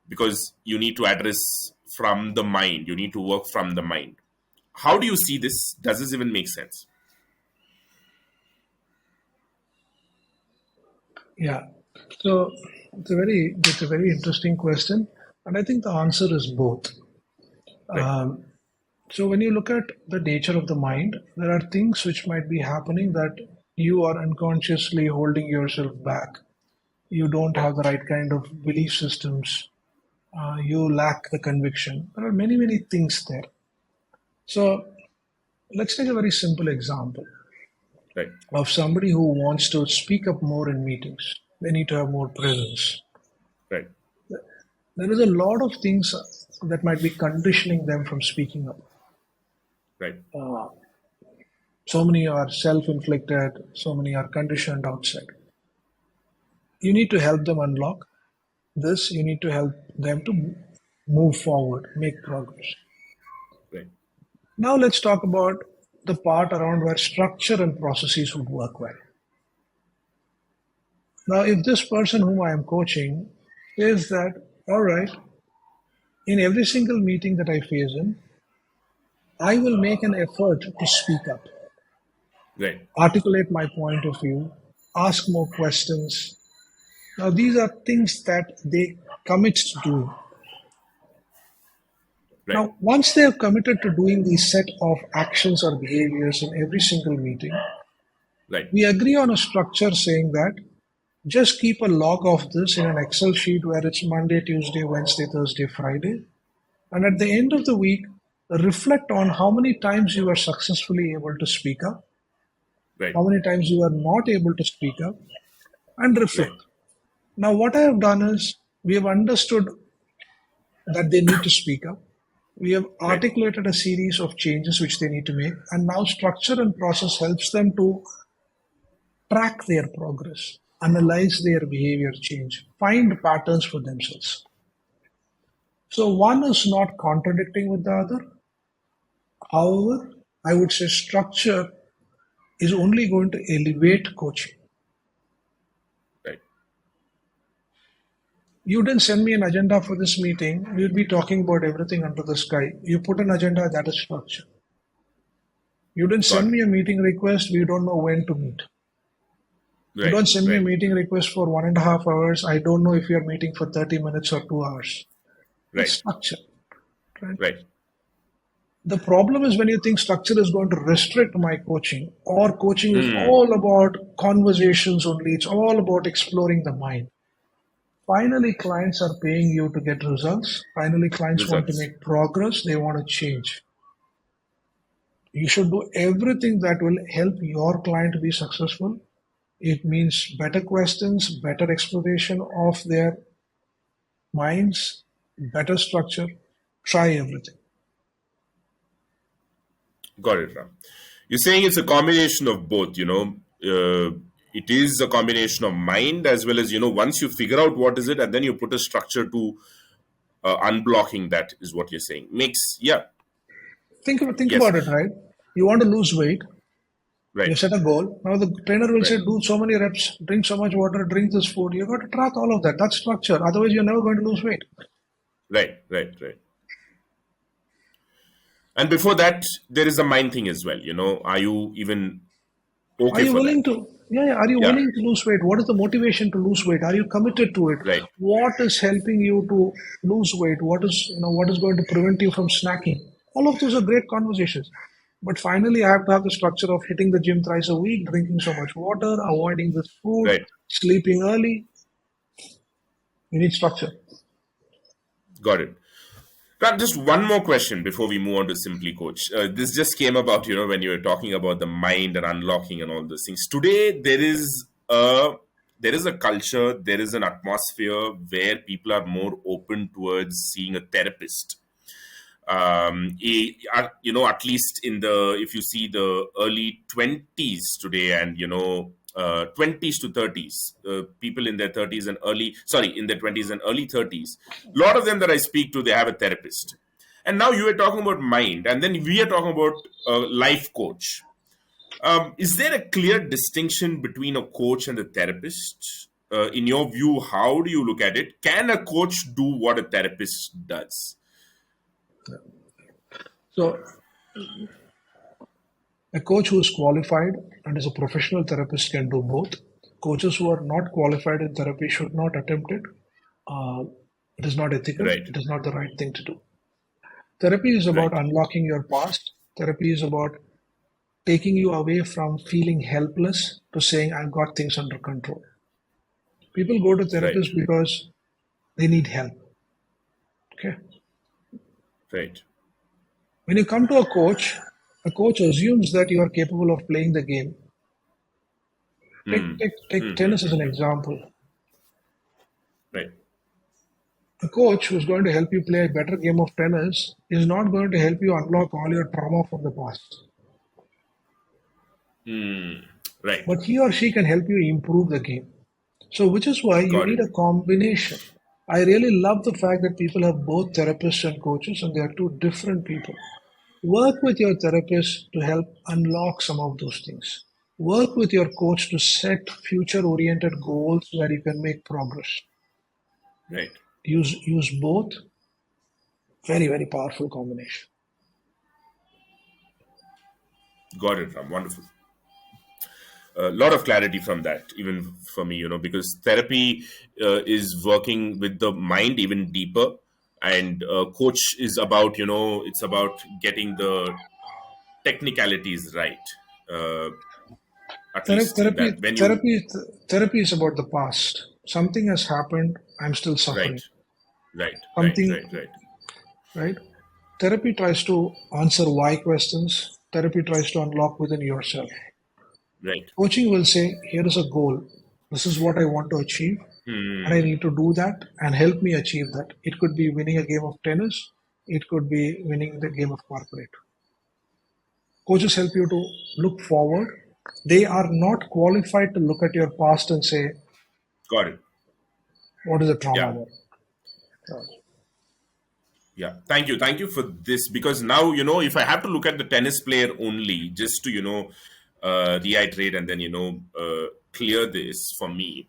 because you need to address from the mind. You need to work from the mind. How do you see this? Does this even make sense? Yeah. So it's a very interesting question, and I think the answer is both. Right. So when you look at the nature of the mind, there are things which might be happening that you are unconsciously holding yourself back. You don't Right. have the right kind of belief systems. You lack the conviction. There are many things there. So let's take a very simple example Right. of somebody who wants to speak up more in meetings. They need to have more presence. Right. There is a lot of things that might be conditioning them from speaking up. Right. So many are self inflicted, so many are conditioned outside. You need to help them unlock this, you need to help them to move forward, make progress. Right. Now, let's talk about the part around where structure and processes would work well. Now, if this person whom I am coaching says that, all right, in every single meeting that I face in, I will make an effort to speak up, Right. articulate my point of view, ask more questions. Now, these are things that they commit to doing. Right. Now, once they have committed to doing these set of actions or behaviors in every single meeting, Right. we agree on a structure saying that Just keep a log of this in an Excel sheet where it's Monday, Tuesday, Wednesday, Thursday, Friday. And at the end of the week, reflect on how many times you were successfully able to speak up, Right. how many times you were not able to speak up, and Right. reflect. Now, what I have done is we have understood that they need to speak up. We have Right. articulated a series of changes which they need to make, and now structure and process helps them to track their progress, analyze their behavior change, find patterns for themselves. So one is not contradicting with the other. However, I would say structure is only going to elevate coaching. Right. You didn't send me an agenda for this meeting. We'll be talking about everything under the sky. You put an agenda, that is structure. You didn't Got send it. me a meeting request, we don't know when to meet. You Right. don't send me a Right. meeting request for 1.5 hours. I don't know if you're meeting for 30 minutes or 2 hours. That's Right. structure. Right? Right. The problem is when you think structure is going to restrict my coaching, or coaching is Hmm. all about conversations only, it's all about exploring the mind. Finally, clients are paying you to get results. Finally, clients want to Results. make progress, they want to change. You should do everything that will help your client be successful. It means better questions, better exploration of their minds, better structure. Try everything. Got it, Ram. You're saying it's a combination of both, it is a combination of mind as well as, once you figure out what is it and then you put a structure to unblocking that is what you're saying. Yeah, Think yes, about it, right? You want to lose weight. You right, set a goal. Now the trainer will say, right, do so many reps, drink so much water, drink this food. You got to track all of that. That's structure. Otherwise, you're never going to lose weight. right. And before that, there is a mind thing as well. Are you even Are okay you for willing that? to? Yeah, yeah. Are you Yeah, willing to lose weight? What is the motivation to lose weight? Are you committed to it? right, What is helping you to lose weight? What is going to prevent you from snacking? All of those are great conversations. But finally, I have to have the structure of hitting the gym thrice a week, drinking so much water, avoiding this food, right. sleeping early. You need structure. Got it. Ram, just one more question before we move on to Simply Coach. This just came about, when you were talking about the mind and unlocking and all those things. Today, there is a culture, there is an atmosphere where people are more open towards seeing a therapist. At least in the if you see the early 20s today, and 20s to 30s, people in their 30s and early sorry in their 20s and early 30s, a lot of them that I speak to, they have a therapist. And now you are talking about mind, and then we are talking about a life coach. Is there a clear distinction between a coach and a therapist? In your view, how do you look at it? Can a coach do what a therapist does? So, a coach who is qualified and is a professional therapist can do both. Coaches who are not qualified in therapy should not attempt it. Uh, it is not ethical. Right, It is not the right thing to do. Therapy is about right, unlocking your past. Therapy is about taking you away from feeling helpless to saying, I've got things under control. People go to right, therapists because they need help. Okay. right. When you come to a coach assumes that you are capable of playing the game. Take tennis as an example. Right. A coach who's going to help you play a better game of tennis is not going to help you unlock all your trauma from the past. Right. But he or she can help you improve the game. So, which is why you Got need it. a combination. I really love the fact that people have both therapists and coaches, and they are two different people. Work with your therapist to help unlock some of those things. Work with your coach to set future oriented goals where you can make progress. Right. Use both. Very, very powerful combination. Got it, Ram. Wonderful. A lot of clarity from that, even for me, because therapy is working with the mind even deeper, and coach is about, it's about getting the technicalities right. Uh, At least in Therapy, that when you therapy, therapy is about the past. Something has happened. I'm still right, suffering. right, right, Something, right, right, right? Therapy tries to answer why questions. Therapy tries to unlock within yourself. right. Coaching will say, here is a goal. This is what I want to achieve, and I Hmm. need to do that and help me achieve that. It could be winning a game of tennis. It could be winning the game of corporate. Coaches help you to look forward. They are not qualified to look at your past and say, Got it. what is the trauma Yeah. there? Yeah, thank you for this, because now if I have to look at the tennis player only, just to reiterate and then clear this for me.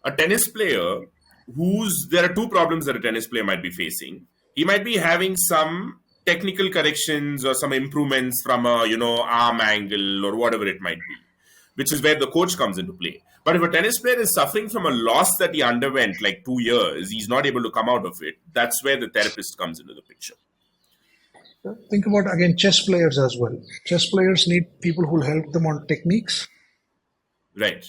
A tennis player who's there are two problems that a tennis player might be facing. He might be having some technical corrections or some improvements from a arm angle or whatever it might be, which is where the coach comes into play. But if a tennis player is suffering from a loss that he underwent like 2 years, he's not able to come out of it. That's where the therapist comes into the picture. Think about again chess players as well. Chess players need people who will help them on techniques, Right,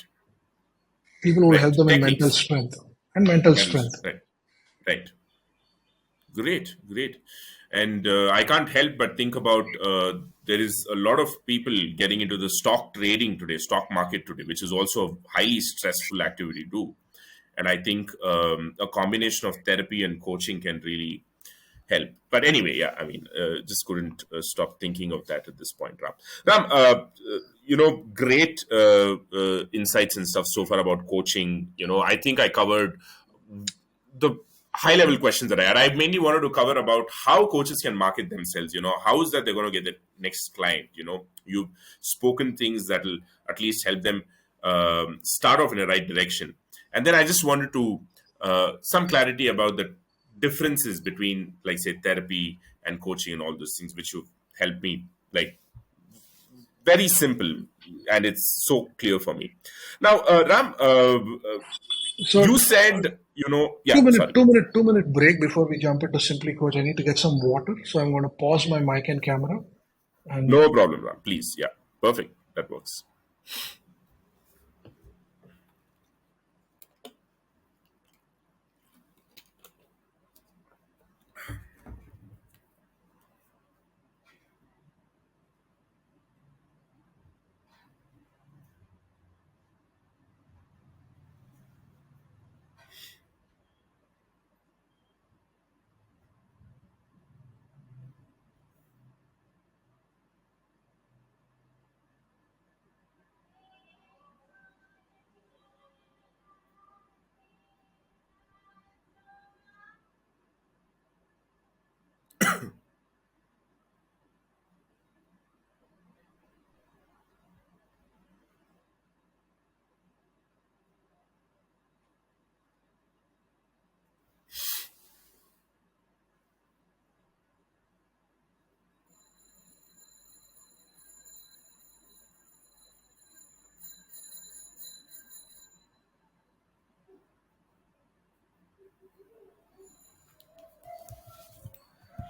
people who will help right. them in mental Techniques, strength and mental mental, strength. right, right. Great, great. And I can't help but think about there is a lot of people getting into the stock trading today, stock market today, which is also a highly stressful activity too. And I think a combination of therapy and coaching can really help. But anyway, yeah, I mean, just couldn't stop thinking of that at this point, Ram. Great insights and stuff so far about coaching. I think I covered the high level questions that I had. I mainly wanted to cover about how coaches can market themselves. How is that they're going to get the next client? You've spoken things that will at least help them start off in the right direction. And then I just wanted to some clarity about the differences between, like, say, therapy and coaching and all those things, which have helped me, like, very simple, and it's so clear for me. Now, Ram, So you said, two yeah, minute, sorry. 2 minute, 2 minute break before we jump into Simply Coach. I need to get some water, so I'm going to pause my mic and camera. And No problem, Ram. Please. Yeah. Perfect. That works.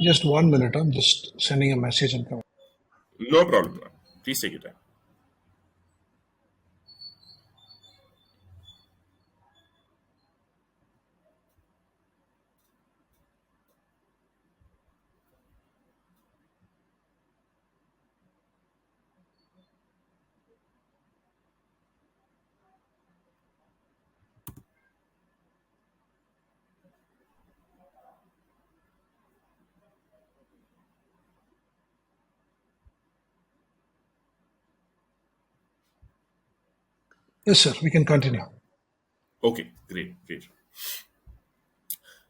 just 1 minute, I'm just sending a message and come. No problem, Ram. Please take your time. Yes, sir. We can continue. Okay. Great. Great.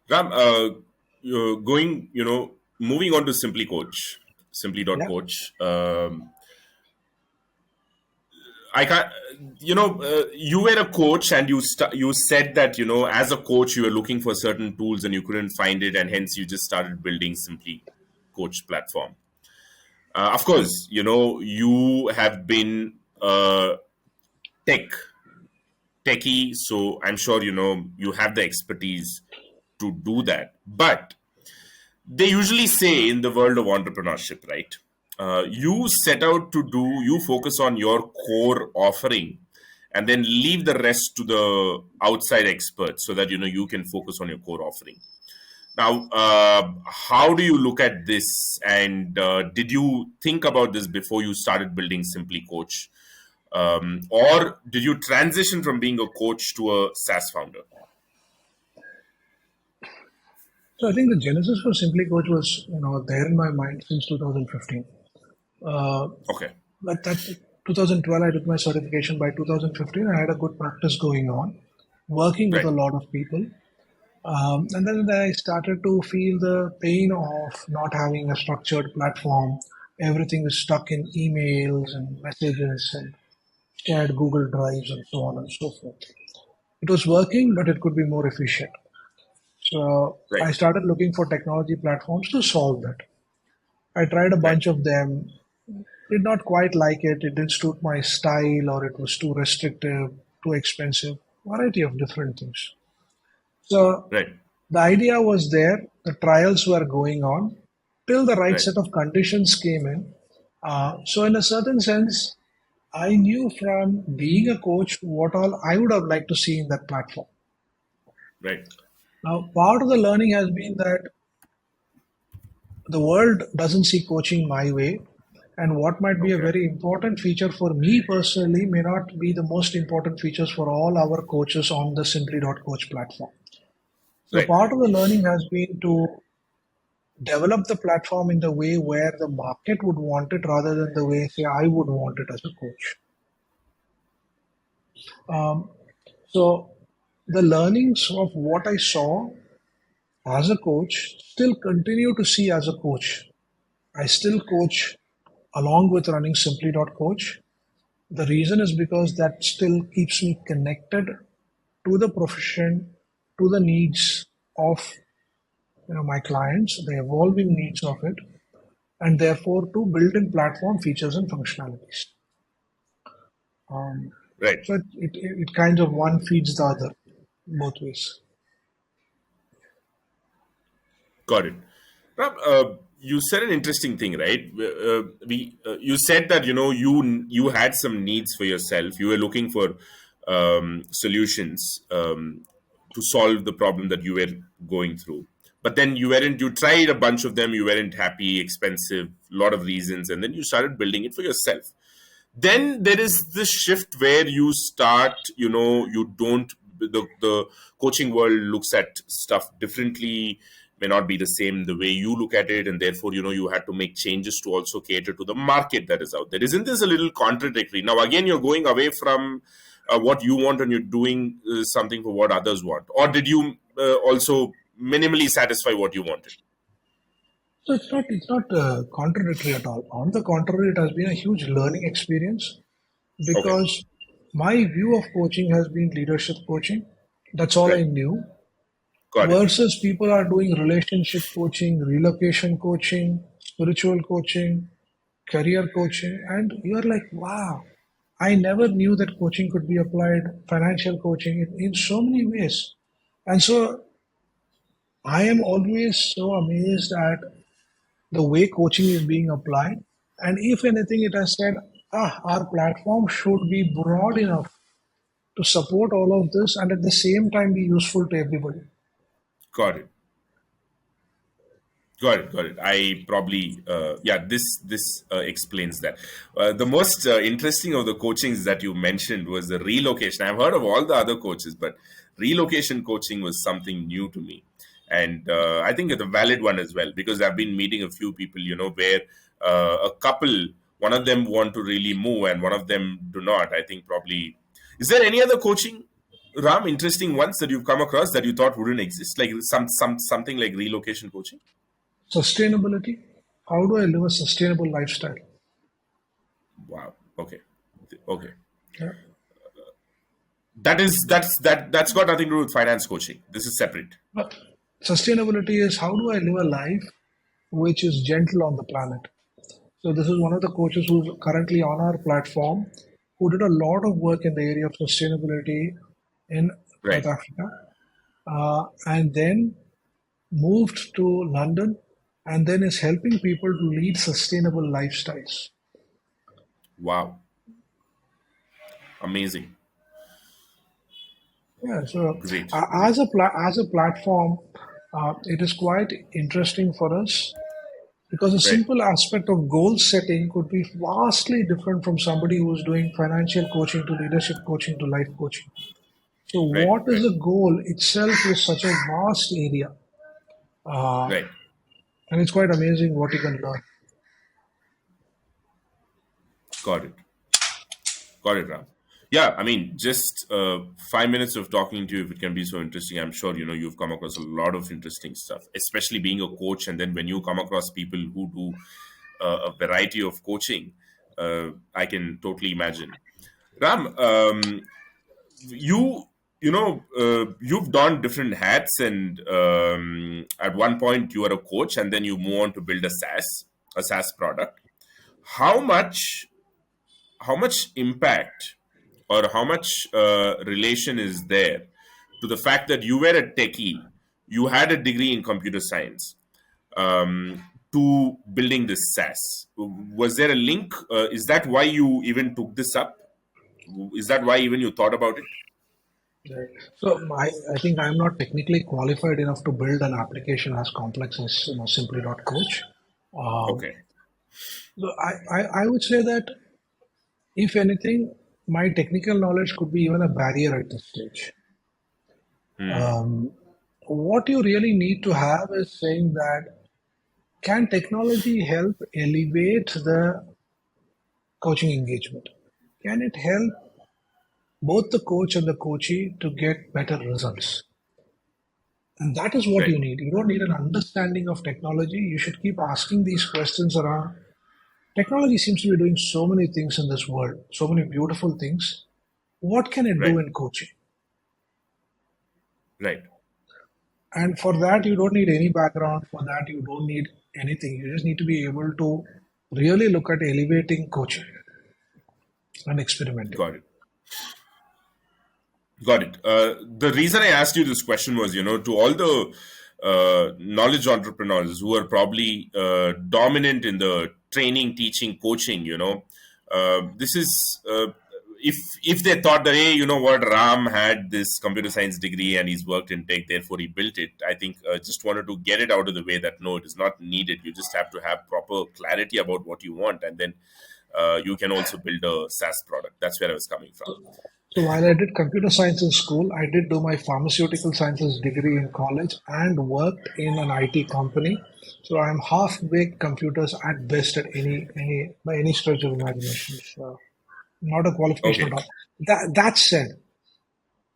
Ram, you're going, moving on to Simply Coach, Yeah. simply.coach. I can't, you were a coach, and you said that, as a coach, you were looking for certain tools and you couldn't find it. And hence you just started building Simply Coach platform. Of course, you have been tech techie, so I'm sure, you have the expertise to do that. But they usually say in the world of entrepreneurship, right? you set out to do, you focus on your core offering and then leave the rest to the outside experts so that you can focus on your core offering. Now, how do you look at this? And did you think about this before you started building Simply.coach? Or did you transition from being a coach to a SaaS founder? So I think the genesis for Simply Coach was, there in my mind since 2015. Okay. But that 2012, I took my certification. By 2015, I had a good practice going on, working with Right. a lot of people. And then I started to feel the pain of not having a structured platform. Everything is stuck in emails and messages and shared Google Drives and so on and so forth. It was working, but it could be more efficient. So Right. I started looking for technology platforms to solve that. I tried a Right. bunch of them, did not quite like it. It didn't suit my style, or it was too restrictive, too expensive, variety of different things. So Right. the idea was there, the trials were going on till the right Right. set of conditions came in. So, in a certain sense, I knew from being a coach what all I would have liked to see in that platform. Right. Now, part of the learning has been that the world doesn't see coaching my way, and what might be a Okay. very important feature for me personally may not be the most important features for all our coaches on the Simply.coach platform. So, Right. part of the learning has been to develop the platform in the way where the market would want it rather than the way, say, I would want it as a coach. Um, so the learnings of what I saw as a coach still continue to see as a coach. I still coach along with running Simply.coach. The reason is because that still keeps me connected to the profession, to the needs of my clients, the evolving needs of it, and therefore to build in platform features and functionalities. Um, Right. so it kind of one feeds the other both ways. Got it. Ram, you said an interesting thing, right? You said that you had some needs for yourself. You were looking for solutions to solve the problem that you were going through. But then you weren't. You tried a bunch of them. You weren't happy, expensive, lot of reasons, and then you started building it for yourself. Then there is this shift where you start, you don't, the coaching world looks at stuff differently, may not be the same the way you look at it, and therefore you had to make changes to also cater to the market that is out there. Isn't this a little contradictory? Now again, you're going away from what you want and you're doing something for what others want, or did you also minimally satisfy what you wanted? So it's not contradictory at all. On the contrary, it has been a huge learning experience Okay. because my view of coaching has been leadership coaching. That's all I Right. knew. Got it. Versus people are doing relationship coaching, relocation coaching, spiritual coaching, career coaching, and you're like, wow, I never knew that coaching could be applied, financial coaching in so many ways. And so I am always so amazed at the way coaching is being applied. And if anything, it has said, our platform should be broad enough to support all of this and at the same time be useful to everybody. Got it. Got it. Got it. I probably, yeah, this explains that. The most interesting of the coachings that you mentioned was the relocation. I've heard of all the other coaches, but relocation coaching was something new to me, and I think it's a valid one as well because I've been meeting a few people, where a couple, one of them want to really move and one of them do not. I think probably. Is there any other coaching, Ram, interesting ones that you've come across that you thought wouldn't exist, like something like relocation coaching? Sustainability. How do I live a sustainable lifestyle? Wow. Okay. Okay. Yeah. That's got nothing to do with finance coaching. This is separate. But sustainability is how do I live a life which is gentle on the planet? So this is one of the coaches who's currently on our platform who did a lot of work in the area of sustainability in South Right. Africa, and then moved to London, and then is helping people to lead sustainable lifestyles. Wow. Amazing. Yeah, so Great. as a platform, it is quite interesting for us because a Right. simple aspect of goal setting could be vastly different from somebody who's doing financial coaching to leadership coaching to life coaching. So, Right. what is Right. a goal itself is such a vast area, uh, Right. and it's quite amazing what you can learn. Got it. Got it, Ram. Yeah, I mean, just 5 minutes of talking to you, if it can be so interesting, I'm sure you've come across a lot of interesting stuff, especially being a coach, and then when you come across people who do a variety of coaching, I can totally imagine. Ram, you you've done different hats, and at one point you are a coach, and then you move on to build a SaaS product. How much how much impact or how much relation is there to the fact that you were a techie, you had a degree in computer science, to building this SaaS? Was there a link? Is that why you even took this up? Is that why even you thought about it? Right. So, I think I'm not technically qualified enough to build an application as complex as Simply.coach. Um, Okay. so I would say that if anything, my technical knowledge could be even a barrier at this stage. What you really need to have is saying that can technology help elevate the coaching engagement? Can it help both the coach and the coachee to get better results? And that is what Right. you need. You don't need an understanding of technology. You should keep asking these questions around. Technology seems to be doing so many things in this world, so many beautiful things. What can it do Right. in coaching? Right. And for that, you don't need any background. For that, you don't need anything. You just need to be able to really look at elevating coaching and experimenting. Got it. Got it. The reason I asked you this question was, to all the knowledge entrepreneurs who are probably dominant in the training, teaching, coaching, this is if they thought that, hey, you know what, Ram had this computer science degree and he's worked in tech, therefore he built it. I think just wanted to get it out of the way that no, it is not needed. You just have to have proper clarity about what you want, and then you can also build a SaaS product. That's where I was coming from. So while I did computer science in school, I did do my pharmaceutical sciences degree in college and worked in an IT company. So I'm half baked computers at best at any by any stretch of imagination. So not a qualification at Okay. all. That said,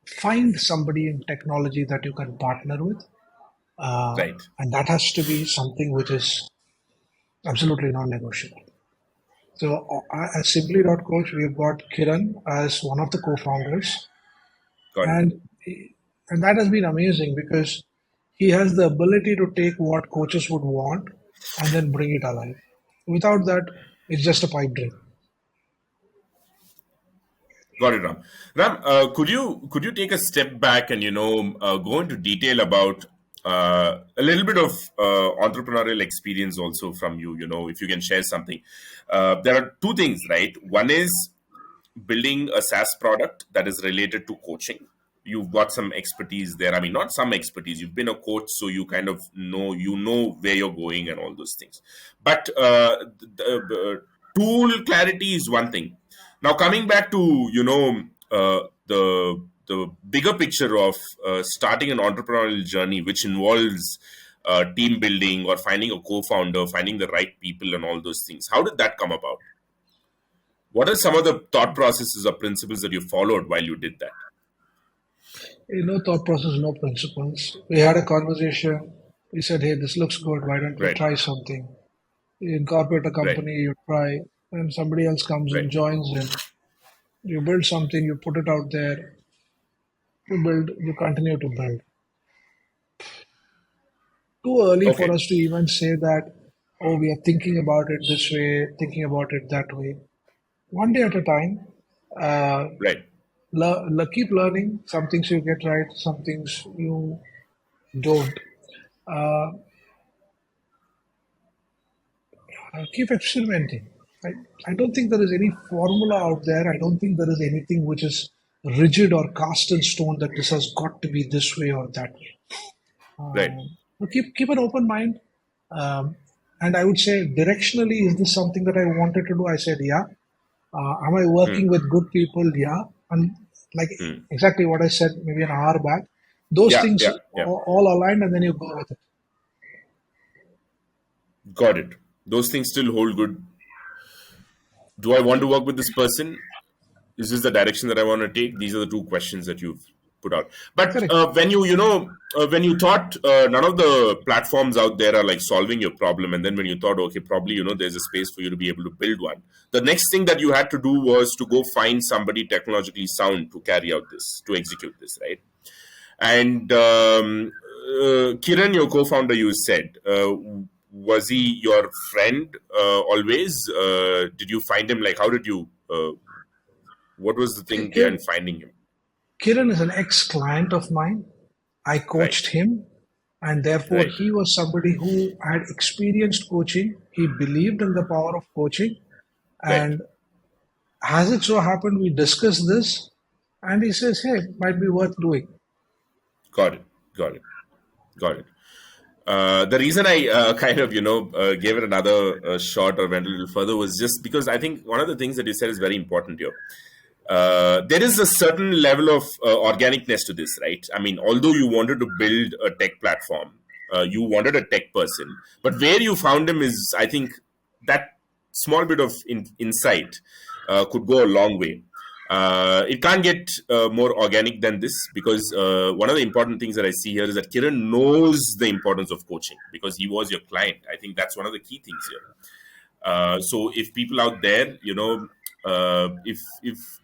find somebody in technology that you can partner with, Right. and that has to be something which is absolutely non-negotiable. So at Simply.coach, we've got Kiran as one of the co-founders, Got it. and and that has been amazing because he has the ability to take what coaches would want and then bring it alive. Without that, it's just a pipe dream. Got it, Ram. Ram, could you take a step back and go into detail about a little bit of entrepreneurial experience also from you? If you can share something. There are two things, right? One is building a SaaS product that is related to coaching. You've got some expertise there. I mean, not some expertise. You've been a coach, so you kind of know where you're going and all those things. But the tool clarity is one thing. Now, coming back to the bigger picture of starting an entrepreneurial journey, which involves team building or finding a co-founder, finding the right people, and all those things. How did that come about? What are some of the thought processes or principles that you followed while you did that? No thought process, no principles. We had a conversation. We said, "Hey, this looks good. Why don't we Right, try something?" You incorporate a right, company, you try, and somebody else comes right. and joins in. You build something, you put it out there, you build, you continue to build. Too early for Okay, us to even say that, oh, we are thinking about it this way, thinking about it that way. One day at a time, uh, right. keep learning. Some things you get right, some things you don't. Uh, Keep experimenting. I don't think there is any formula out there. I don't think there is anything which is rigid or cast in stone that this has got to be this way or that way. Right. Keep an open mind. And I would say directionally, is this something that I wanted to do? I said, yeah. Am I working with good people? Yeah. And like exactly what I said maybe an hour back, those Yeah, things yeah, yeah. all aligned, and then you go with it. Got it. Those things still hold good. Do I want to work with this person? Is this the direction that I want to take? These are the two questions that you've put out. But Correct. when when you thought none of the platforms out there are like solving your problem, and then when you thought, okay, probably there's a space for you to be able to build one, the next thing that you had to do was to go find somebody technologically sound to carry out this, to execute this, right? And Kiran, your co-founder, you said, was he your friend always? Did you find him? Like, how did you? What was the thing behind finding him? Kiran is an ex-client of mine. I Right, coached him, and therefore right, he was somebody who had experienced coaching. He believed in the power of coaching, right. and as it so happened, we discussed this, and he says, "Hey, it might be worth doing." Got it, got it, got it. The reason I kind of gave it another shot or went a little further was just because I think one of the things that you said is very important here. There is a certain level of organicness to this, right? I mean, although you wanted to build a tech platform, you wanted a tech person, but where you found him is, I think, that small bit of insight could go a long way. It can't get more organic than this, because one of the important things that I see here is that Kiran knows the importance of coaching because he was your client. I think that's one of the key things here. So if people out there, if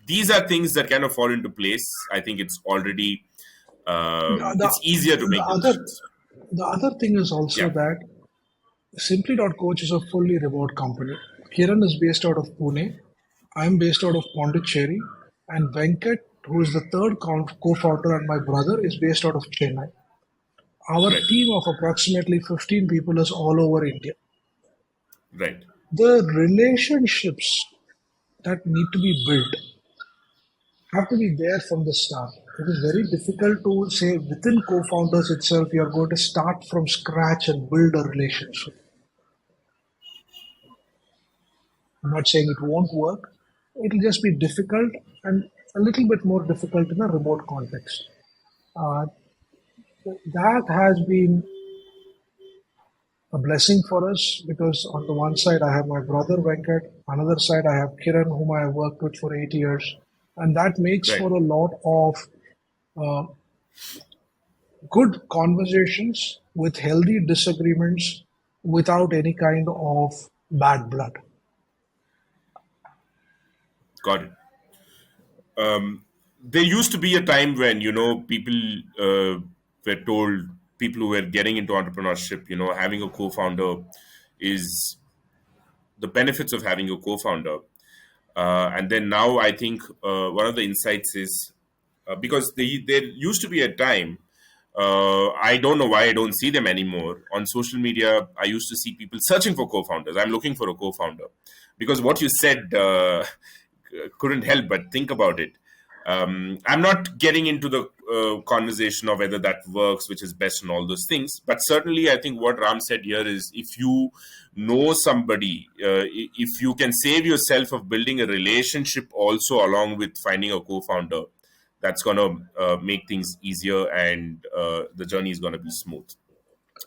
these are things that kind of fall into place, I think it's already The, it's easier to the make other decisions. the other thing is also Yeah, that Simply.coach is a fully remote company. Kiran is based out of Pune. I'm based out of Pondicherry. And Venkat, who is the third co-founder and my brother, is based out of Chennai. Our right, team of approximately 15 people is all over India. right, The relationships that need to be built have to be there from the start. It is very difficult to say within co-founders itself you are going to start from scratch and build a relationship. I'm not saying it won't work. It'll just be difficult and a little bit more difficult in a remote context. Uh, that has been a blessing for us because on the one side I have my brother Venkat, another side I have Kiran, whom I have worked with for 8 years, and that makes right. for a lot of uh, good conversations with healthy disagreements without any kind of bad blood. Got it. There used to be a time when people were told, people who were getting into entrepreneurship, having a co-founder is the benefits of having a co-founder. And then now I think one of the insights is because there used to be a time, I don't know why I don't see them anymore. On social media, I used to see people searching for co-founders. I'm looking for a co-founder. Because what you said couldn't help but think about it. I'm not getting into the conversation of whether that works, which is best, and all those things. But certainly, I think what Ram said here is if you know somebody, if you can save yourself of building a relationship also along with finding a co-founder, that's going to make things easier, and the journey is going to be smooth.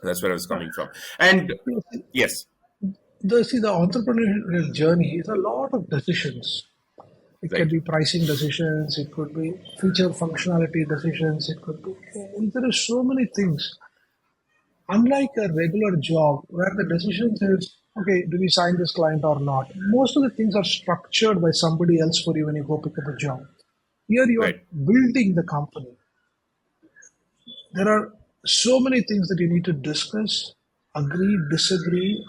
That's where I was coming from. And yes, The entrepreneurial journey is a lot of decisions. It can right, be pricing decisions, it could be feature functionality decisions, it could be, and there are so many things. Unlike a regular job where the decision is, okay, do we sign this client or not? Most of the things are structured by somebody else for you when you go pick up a job. Here you are right, building the company. There are so many things that you need to discuss, agree, disagree,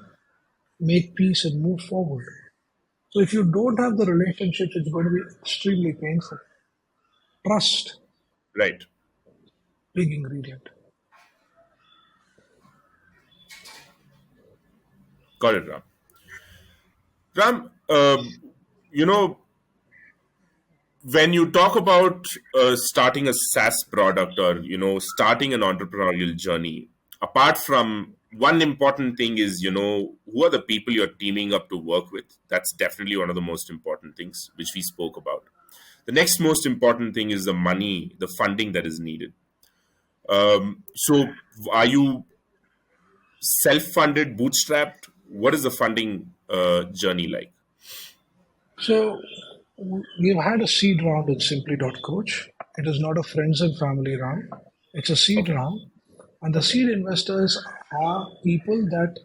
make peace, and move forward. So if you don't have the relationships, it's going to be extremely painful. Trust, right. big ingredient. Got it, Ram. Ram, you know, when you talk about starting a SaaS product or starting an entrepreneurial journey, apart from one important thing is who are the people you're teaming up to work with. That's definitely one of the most important things which we spoke about. The next most important thing is the money, the funding that is needed. So, are you self-funded, bootstrapped? What is the funding journey like? So we've had a seed round in Simply.coach. It is not a friends and family round. It's a seed Okay. round. And the seed investors are people that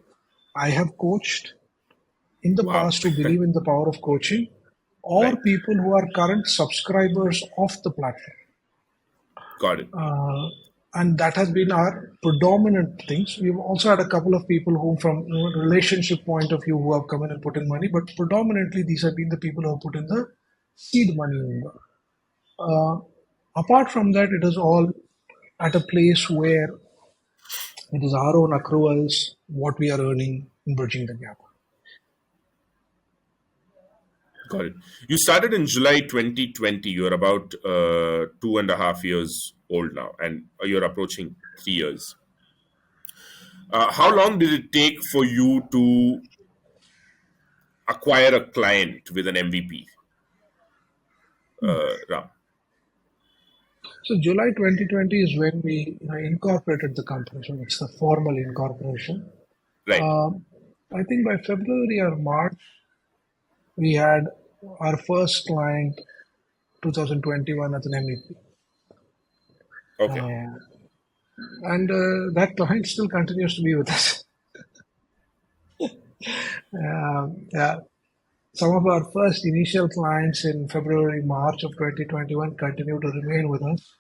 I have coached in the Wow. past who believe in the power of coaching, or Right. people who are current subscribers of the platform. Got it. And that has been our predominant things. We've also had a couple of people who, from relationship point of view, who have come in and put in money, but predominantly these have been the people who have put in the seed money in. Apart from that, it is all at a place where it is our own accruals, what we are earning in bridging the gap. Got it. You started in July 2020. You're about 2.5 years old now, and you're approaching 3 years. How long did it take for you to acquire a client with an MVP, Ram? So July 2020 is when we incorporated the company. So it's the formal incorporation. Right. I think by February or March, we had our first client 2021 as an MVP. Okay. And that client still continues to be with us. Yeah. Some of our first initial clients in February, March of 2021 continue to remain with us.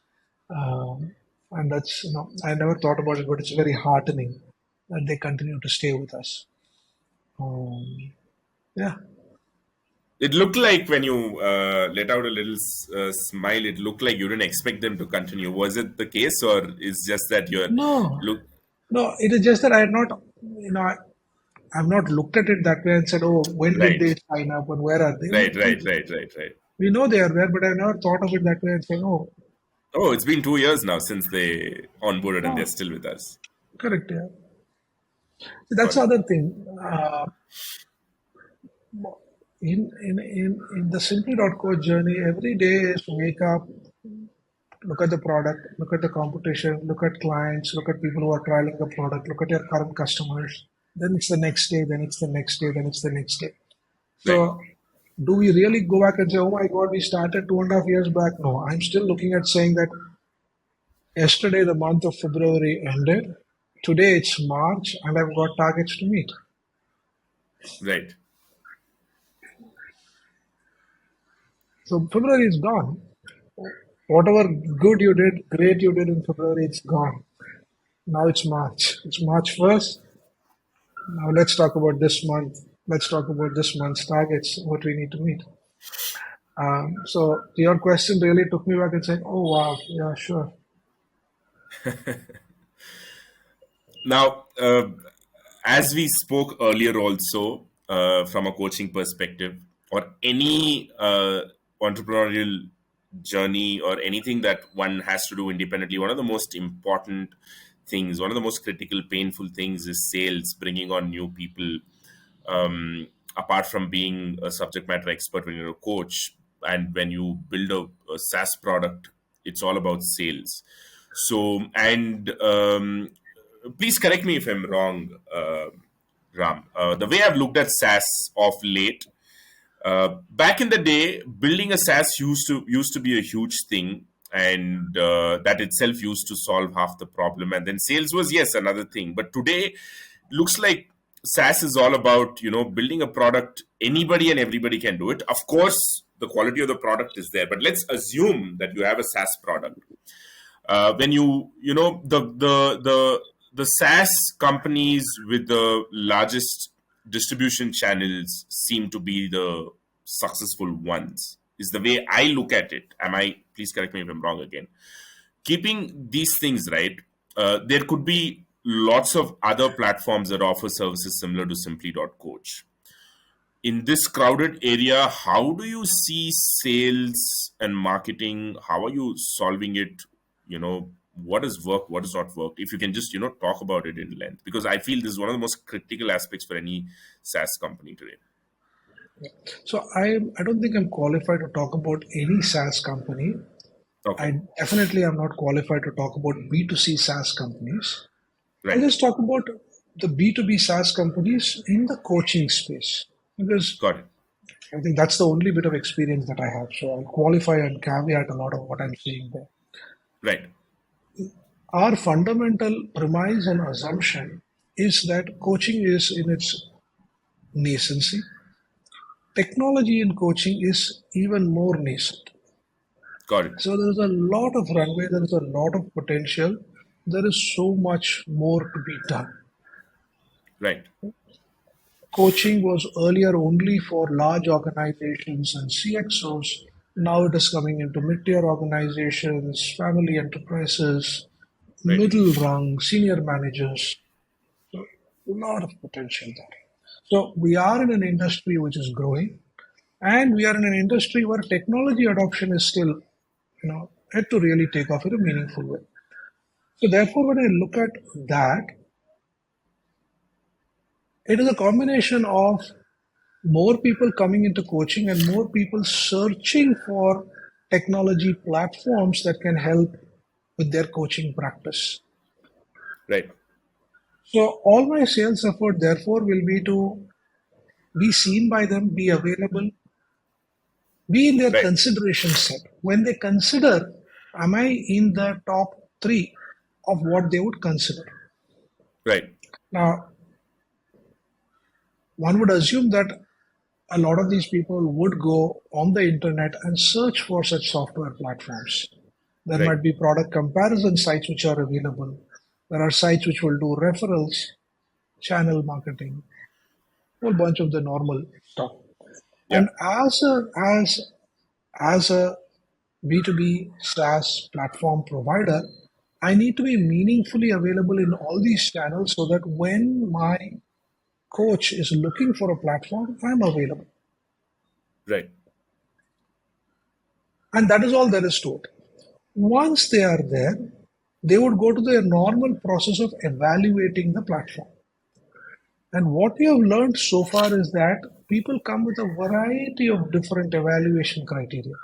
And that's, I never thought about it, but it's very heartening that they continue to stay with us. Yeah. It looked like when you let out a little smile, it looked like you didn't expect them to continue. Was it the case, or is just that you're No, look? no, it is just that I had not, I've not looked at it that way and said, oh, when did Right, they sign up and where are they? right, right, right, right, right. We know they are there, but I never thought of it that way and saying, oh, Oh, it's been 2 years now since they onboarded, and they're oh, still with us. correct. Yeah. That's Got the it. other thing. In the Simply.coach journey, every day is wake up, look at the product, look at the competition, look at clients, look at people who are trialing the product, look at your current customers. Then it's the next day, then it's the next day, then it's the next day. Right. So, do we really go back and say, oh my God, we started 2.5 years back? No, I'm still looking at saying that yesterday the month of February ended. Today it's March and I've got targets to meet. Right. So February is gone. Whatever good you did, great you did in February, it's gone. Now it's March. It's March 1st. Now let's talk about this month. Let's talk about this month's targets, what we need to meet. So your question really took me back and saying, oh wow, yeah, sure. Now, as we spoke earlier, also from a coaching perspective, or any entrepreneurial journey, or anything that one has to do independently, one of the most important things, one of the most critical, painful things is sales, bringing on new people. Apart from being a subject matter expert when you're a coach, and when you build a SaaS product, it's all about sales. So, and please correct me if I'm wrong, Ram. The way I've looked at SaaS of late, back in the day, building a SaaS used to be a huge thing, and that itself used to solve half the problem. And then sales was, yes, another thing. But today, looks like SaaS is all about building a product. Anybody and everybody can do it. Of course, the quality of the product is there, but let's assume that you have a SaaS product. When the SaaS companies with the largest distribution channels seem to be the successful ones, is the way I look at it. Am I? Please correct me if I'm wrong again. Keeping these things right, there could be lots of other platforms that offer services similar to Simply.coach. in this crowded area, how do you see sales and marketing? How are you solving it? What has worked, what has not worked? If you can just, talk about it in length, because I feel this is one of the most critical aspects for any SaaS company today. So I don't think I'm qualified to talk about any SaaS company. Okay. I definitely am not qualified to talk about B2C SaaS companies. I'll Right. just talk about the B2B SaaS companies in the coaching space because Got it. I think that's the only bit of experience that I have. So I'll qualify and caveat a lot of what I'm saying there. Right. Our fundamental premise and assumption is that coaching is in its nascency. Technology in coaching is even more nascent. Got it. So there's a lot of runway, there is a lot of potential, there is so much more to be done. Right. Coaching was earlier only for large organizations and CXOs. Now it is coming into mid-tier organizations, family enterprises, Right. middle rung, senior managers. So a lot of potential there. So we are in an industry which is growing, and we are in an industry where technology adoption is still, yet to really take off in a meaningful way. So therefore, when I look at that, it is a combination of more people coming into coaching and more people searching for technology platforms that can help with their coaching practice. Right. So all my sales effort, therefore, will be to be seen by them, be available, be in their Right. consideration set. When they consider, am I in the top three of what they would consider? Right. Now, one would assume that a lot of these people would go on the internet and search for such software platforms. There Right. might be product comparison sites which are available. There are sites which will do referrals, channel marketing, a whole bunch of the normal stuff. Yeah. And as a B2B SaaS platform provider, I need to be meaningfully available in all these channels so that when my coach is looking for a platform, I'm available. Right. And that is all there is to it. Once they are there, they would go to their normal process of evaluating the platform. And what we have learned so far is that people come with a variety of different evaluation criteria.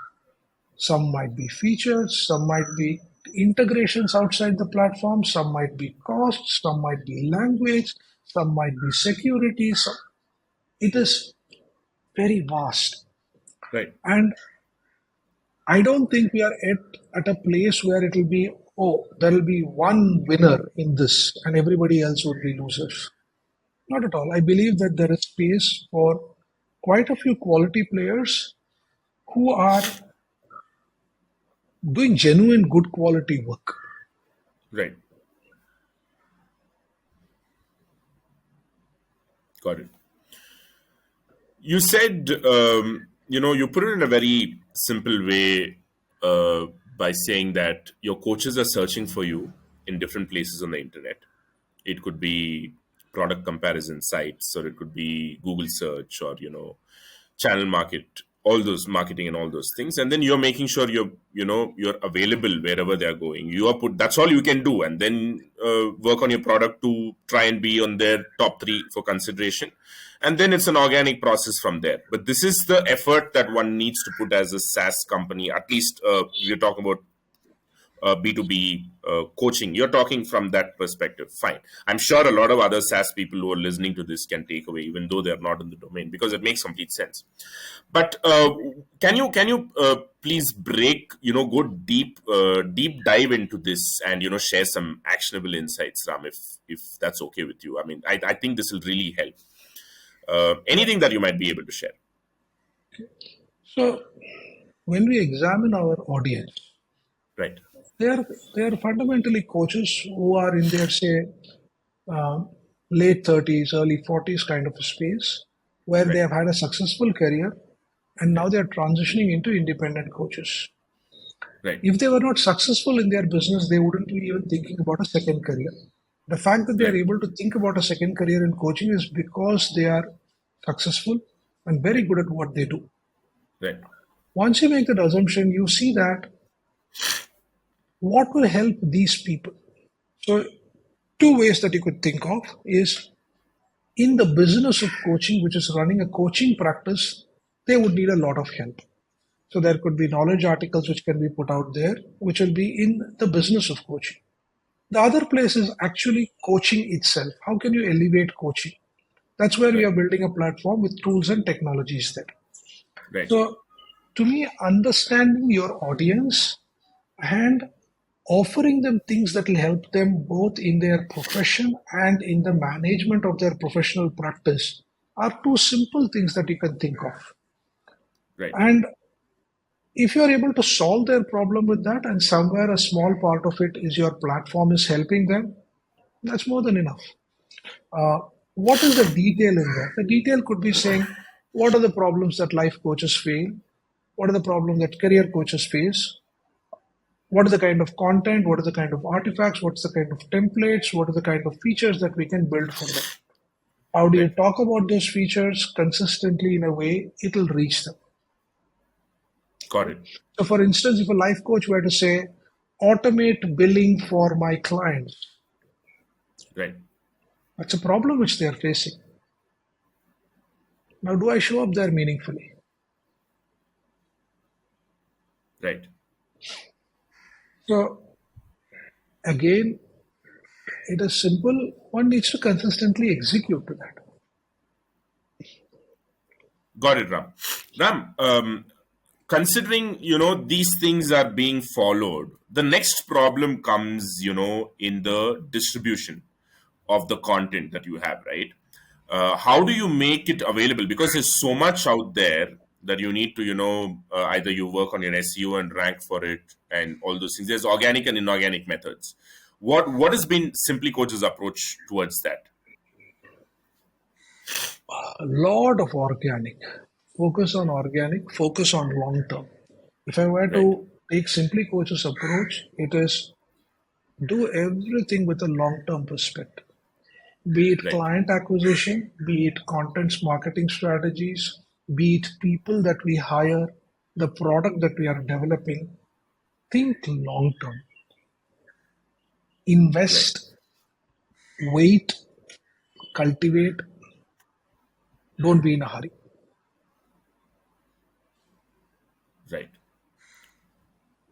Some might be features, some might be integrations outside the platform, some might be costs, some might be language, some might be security. So it is very vast. Right. And I don't think we are at a place where it will be, oh, there will be one winner in this and everybody else would be losers. Not at all. I believe that there is space for quite a few quality players who are doing genuine good quality work. Right. Got it. You said, you put it in a very simple way by saying that your coaches are searching for you in different places on the internet. It could be product comparison sites, or it could be Google search, or channel market, all those marketing and all those things. And then you're making sure you're available wherever they're going. That's all you can do, and then work on your product to try and be on their top three for consideration. And then it's an organic process from there. But this is the effort that one needs to put as a SaaS company. At least we're talking about B2B coaching. You're talking from that perspective. Fine. I'm sure a lot of other SaaS people who are listening to this can take away, even though they're not in the domain, because it makes complete sense. But can you please go deep dive into this and share some actionable insights, Ram, if that's okay with you. I mean, I think this will really help. Anything that you might be able to share. So when we examine our audience, Right. they are fundamentally coaches who are in their, say, um, late 30s, early 40s kind of a space where they Right. have had a successful career and now they are transitioning into independent coaches. Right. If they were not successful in their business, they wouldn't be even thinking about a second career. The fact that they are Right. able to think about a second career in coaching is because they are successful, and very good at what they do. Right. Once you make that assumption, you see that what will help these people. So, two ways that you could think of is in the business of coaching, which is running a coaching practice, they would need a lot of help. So, there could be knowledge articles which can be put out there, which will be in the business of coaching. The other place is actually coaching itself. How can you elevate coaching? That's where we Right. are building a platform with tools and technologies there. Right. So, to me, understanding your audience and offering them things that will help them both in their profession and in the management of their professional practice are two simple things that you can think of. Right. And if you're able to solve their problem with that, and somewhere a small part of it is your platform is helping them, that's more than enough. Uh, what is the detail in there? The detail could be saying, what are the problems that life coaches face? What are the problems that career coaches face? What is the kind of content? What are the kind of artifacts? What's the kind of templates? What are the kind of features that we can build for them? How do you Right. talk about those features consistently in a way it'll reach them? Got it. So, for instance, if a life coach were to say, automate billing for my clients, Right. that's a problem which they are facing. Now, do I show up there meaningfully? Right. So, again, it is simple. One needs to consistently execute to that. Got it, Ram. Ram, considering these things are being followed, the next problem comes in the distribution of the content that you have, right? How do you make it available? Because there's so much out there that you need to either you work on your SEO and rank for it and all those things. There's organic and inorganic methods. What has been Simply Coach's approach towards that? A lot of organic, focus on long term. If I were Right. to take Simply Coach's approach, it is do everything with a long term perspective. Be it Right. client acquisition, be it contents marketing strategies, be it people that we hire, the product that we are developing. Think long term. Right. Invest, wait, cultivate, don't be in a hurry. Right.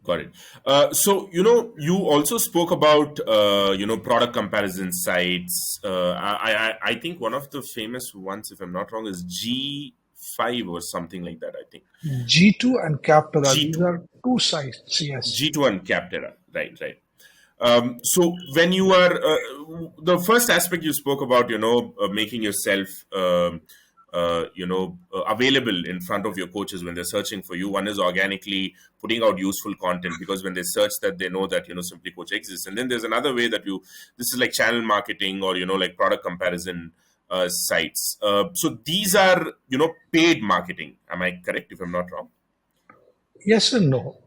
Got it. So, you also spoke about, product comparison sites. I think one of the famous ones, if I'm not wrong, is G5 or something like that, I think. G2 and Captura, these G2. are two sites, yes. G2 and Capterra. Right, right. So when you are the first aspect you spoke about, making yourself, available in front of your coaches when they're searching for you. One is organically putting out useful content, because when they search that, they know that Simply Coach exists. And then there's another way that this is like channel marketing or like product comparison sites. So these are paid marketing. Am I correct if I'm not wrong? Yes and no.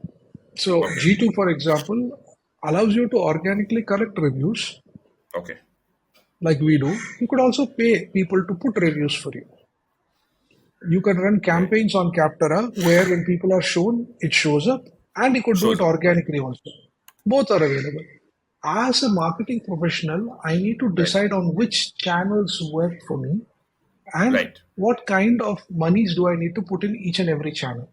So Okay. G2, for example, allows you to organically collect reviews Okay. like we do. You could also pay people to put reviews for you. You can run Right. campaigns on Capterra where when people are shown, it shows up, and you could do Shows it up. Right. organically also. Both are available. As a marketing professional, I need to Right. decide on which channels work for me and Right. what kind of monies do I need to put in each and every channel.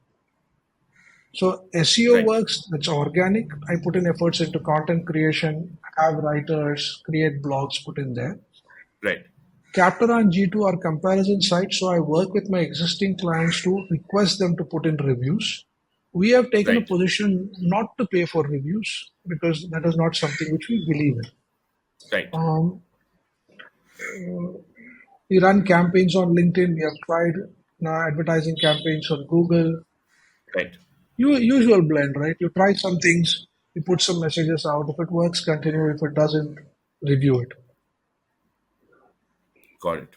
So SEO Right. works, that's organic. I put in efforts into content creation, have writers, create blogs put in there. Right. Capterra and G2 are comparison sites, so I work with my existing clients to request them to put in reviews. We have taken a Right. position not to pay for reviews because that is not something which we believe in. Right. Um, we run campaigns on LinkedIn. We have tried advertising campaigns on Google. Right. Usual blend, right? You try some things, you put some messages out. If it works, continue. If it doesn't, review it. Got it.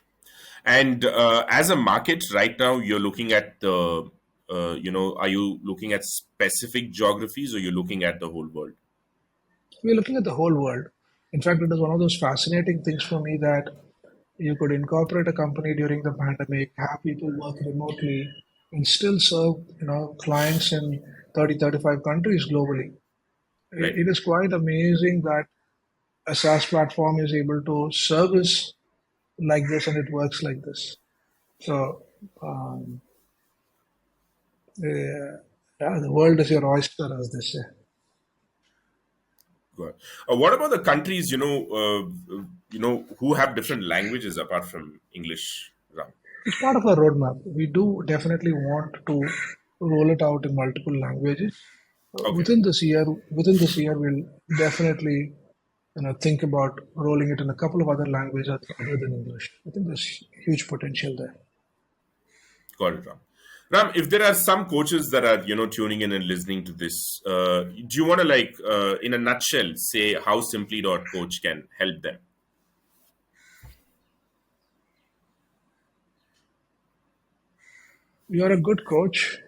And as a market right now, you're looking at the, are you looking at specific geographies, or you're looking at the whole world? We're looking at the whole world. In fact, it is one of those fascinating things for me that You could incorporate a company during the pandemic, have people work remotely, and still serve clients in 30, 35 countries globally. Right. It is quite amazing that a SaaS platform is able to service like this and it works like this. So, yeah, the world is your oyster, as they say. Got it. What about the countries, who have different languages apart from English, Ram? It's part of our roadmap. We do definitely want to roll it out in multiple languages. Okay. Within this year, we'll definitely think about rolling it in a couple of other languages other than English. I think there's huge potential there. Got it, Ram. Ram, if there are some coaches that are, tuning in and listening to this, do you want to, in a nutshell, say how Simply.coach can help them? You're a good coach.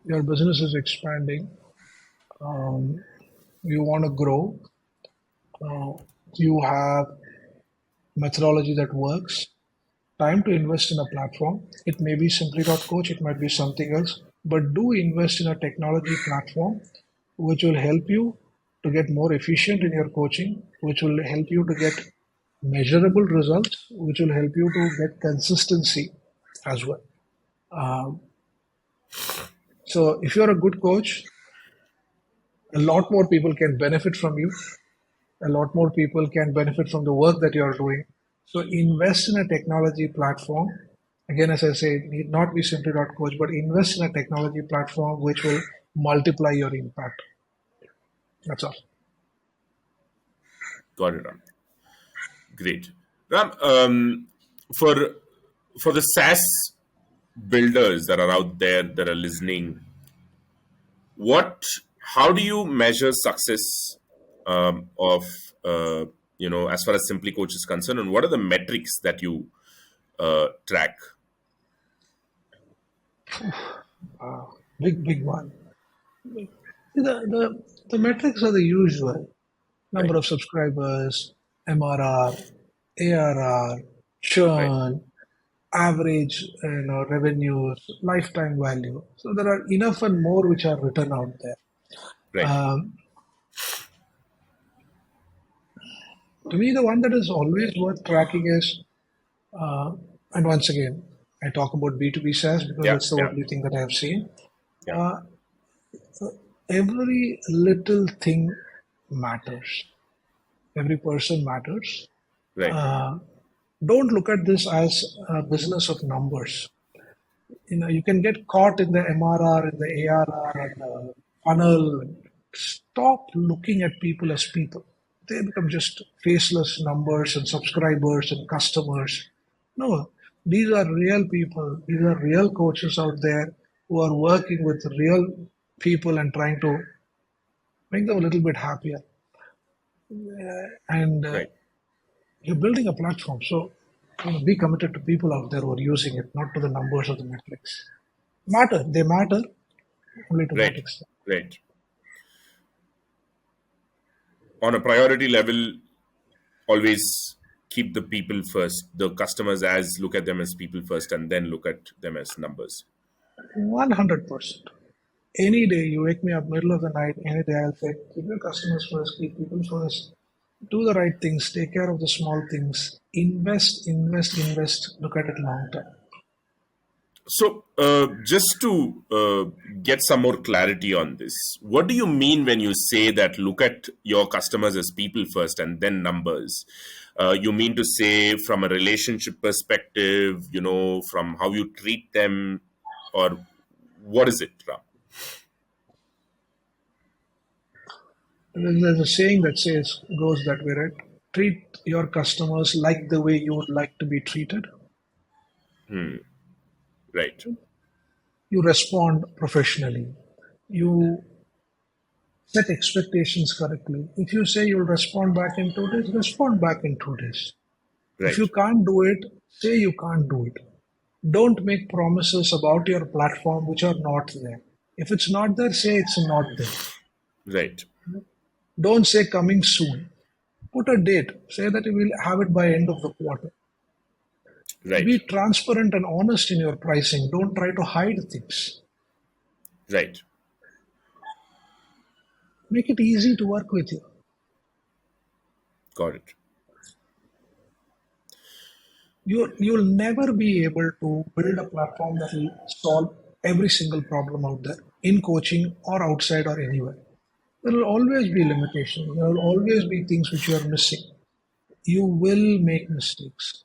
Your business is expanding. Um, you want to grow. You have methodology that works. Time to invest in a platform. It may be Simply.coach, it might be something else, but do invest in a technology platform which will help you to get more efficient in your coaching, which will help you to get measurable results, which will help you to get consistency as well. So, if you're a good coach, a lot more people can benefit from you. A lot more people can benefit from the work that you're doing. So invest in a technology platform. Again, as I say, it need not be Simply.coach, but invest in a technology platform which will multiply your impact. That's all. Got it, Ram. Great. Ram, for the SaaS builders that are out there that are listening, how do you measure success of as far as Simply Coach is concerned, and what are the metrics that you track? Big one. The metrics are the usual: number Right. of subscribers, MRR, ARR, Right. churn, average revenues, lifetime value. So there are enough and more which are written out there. Right. Um, to me, the one that is always worth tracking is, and once again, I talk about B2B SaaS because Yeah. that's the Yeah. only thing that I have seen. Yeah. Every little thing matters. Every person matters. Right. Don't look at this as a business of numbers. You can get caught in the MRR, in the ARR, and the funnel. Stop looking at people as people. They become just faceless numbers and subscribers and customers. No, these are real people. These are real coaches out there who are working with real people and trying to make them a little bit happier. And Right. you're building a platform. So be committed to people out there who are using it, not to the numbers or the metrics. They matter only to that Right. extent. Right. On a priority level, always keep the people first, the customers, as look at them as people first, and then look at them as numbers. 100%. Any day you wake me up middle of the night, any day I'll say, keep your customers first, keep people first. Do the right things, take care of the small things, invest, look at it long term. So, just to get some more clarity on this, what do you mean when you say that look at your customers as people first and then numbers? You mean to say from a relationship perspective, from how you treat them, or what is it, Ram? There's a saying that goes that way, right? Treat your customers like the way you would like to be treated. Right, You respond professionally. You set expectations correctly. If you say you'll respond back in 2 days, respond back in 2 days. If you right, can't do it, say you can't do it. Don't make promises about your platform which are not there. If it's not there, say it's not there. right, Don't say coming soon. Put a date. Say that you will have it by end of the quarter. Right. Be transparent and honest in your pricing. Don't try to hide things. Right. Make it easy to work with you. Got it. You'll never be able to build a platform that will solve every single problem out there in coaching or outside or anywhere. There will always be limitations. There will always be things which you are missing. You will make mistakes.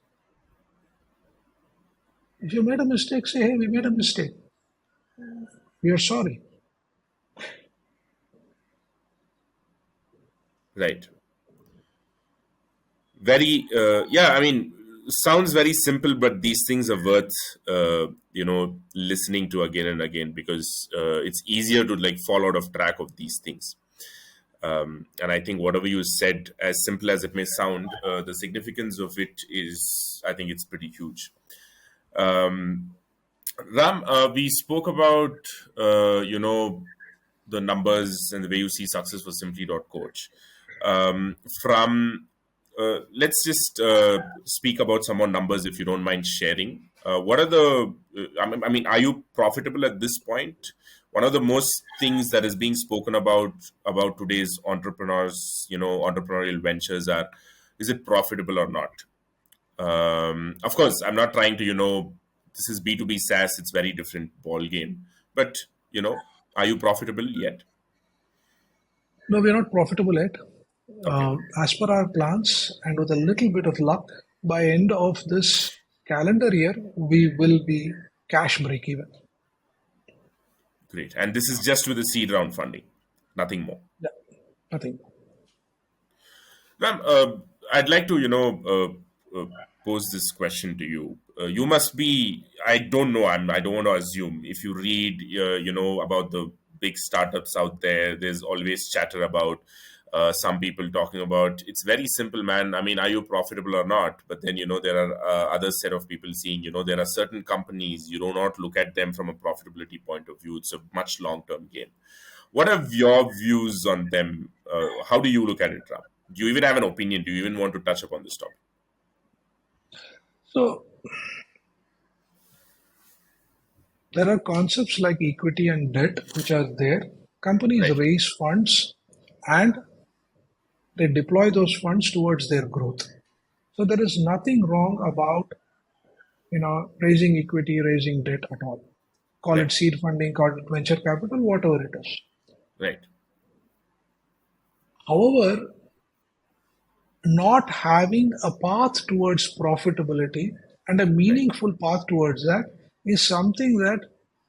If you made a mistake, say, hey, we made a mistake. We are sorry. Right. Very, yeah, I mean, sounds very simple, but these things are worth, listening to again and again, because it's easier to like fall out of track of these things. And I think whatever you said, as simple as it may sound, the significance of it is, I think it's pretty huge. Ram, we spoke about, the numbers and the way you see success for Simply.coach. From let's just speak about some more numbers if you don't mind sharing. What are the, I mean, are you profitable at this point? One of the most things that is being spoken about today's entrepreneurs, entrepreneurial ventures are, is it profitable or not? Of course, I'm not trying to, this is B2B SaaS, it's very different ball game. But, are you profitable yet? No, we are not profitable yet. Okay, As per our plans and with a little bit of luck, by end of this calendar year, we will be cash break even. great. And this is just with the seed round funding, nothing more. Yeah, nothing. Ma'am, I'd like to, pose this question to you. You must be, I don't know, I don't want to assume. If you read, about the big startups out there, there's always chatter about some people talking about, it's very simple, man. I mean, are you profitable or not? But then, there are other set of people seeing, there are certain companies, you do not look at them from a profitability point of view. It's a much long-term game. What are your views on them? How do you look at it, Ram? Do you even have an opinion? Do you even want to touch upon this topic? So there are concepts like equity and debt which are there. Companies Right, raise funds and they deploy those funds towards their growth. So there is nothing wrong about raising equity, raising debt at all. Call it right, seed funding, call it venture capital, whatever it is. right, However, not having a path towards profitability and a right, meaningful path towards that is something that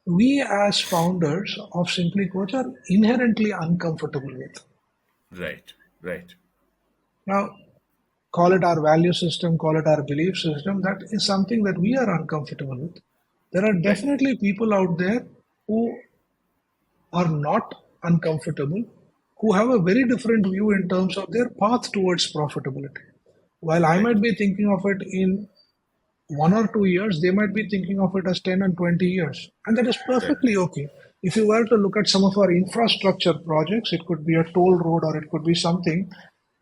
we as founders of Simply Coach are inherently uncomfortable with. right, right, Now, call it our value system, call it our belief system, that is something that we are uncomfortable with. There are right, definitely people out there who are not uncomfortable, who have a very different view in terms of their path towards profitability. While I right, might be thinking of it in 1 or 2 years, they might be thinking of it as 10 and 20 years. And that is right, perfectly okay. If you were to look at some of our infrastructure projects, it could be a toll road or it could be something,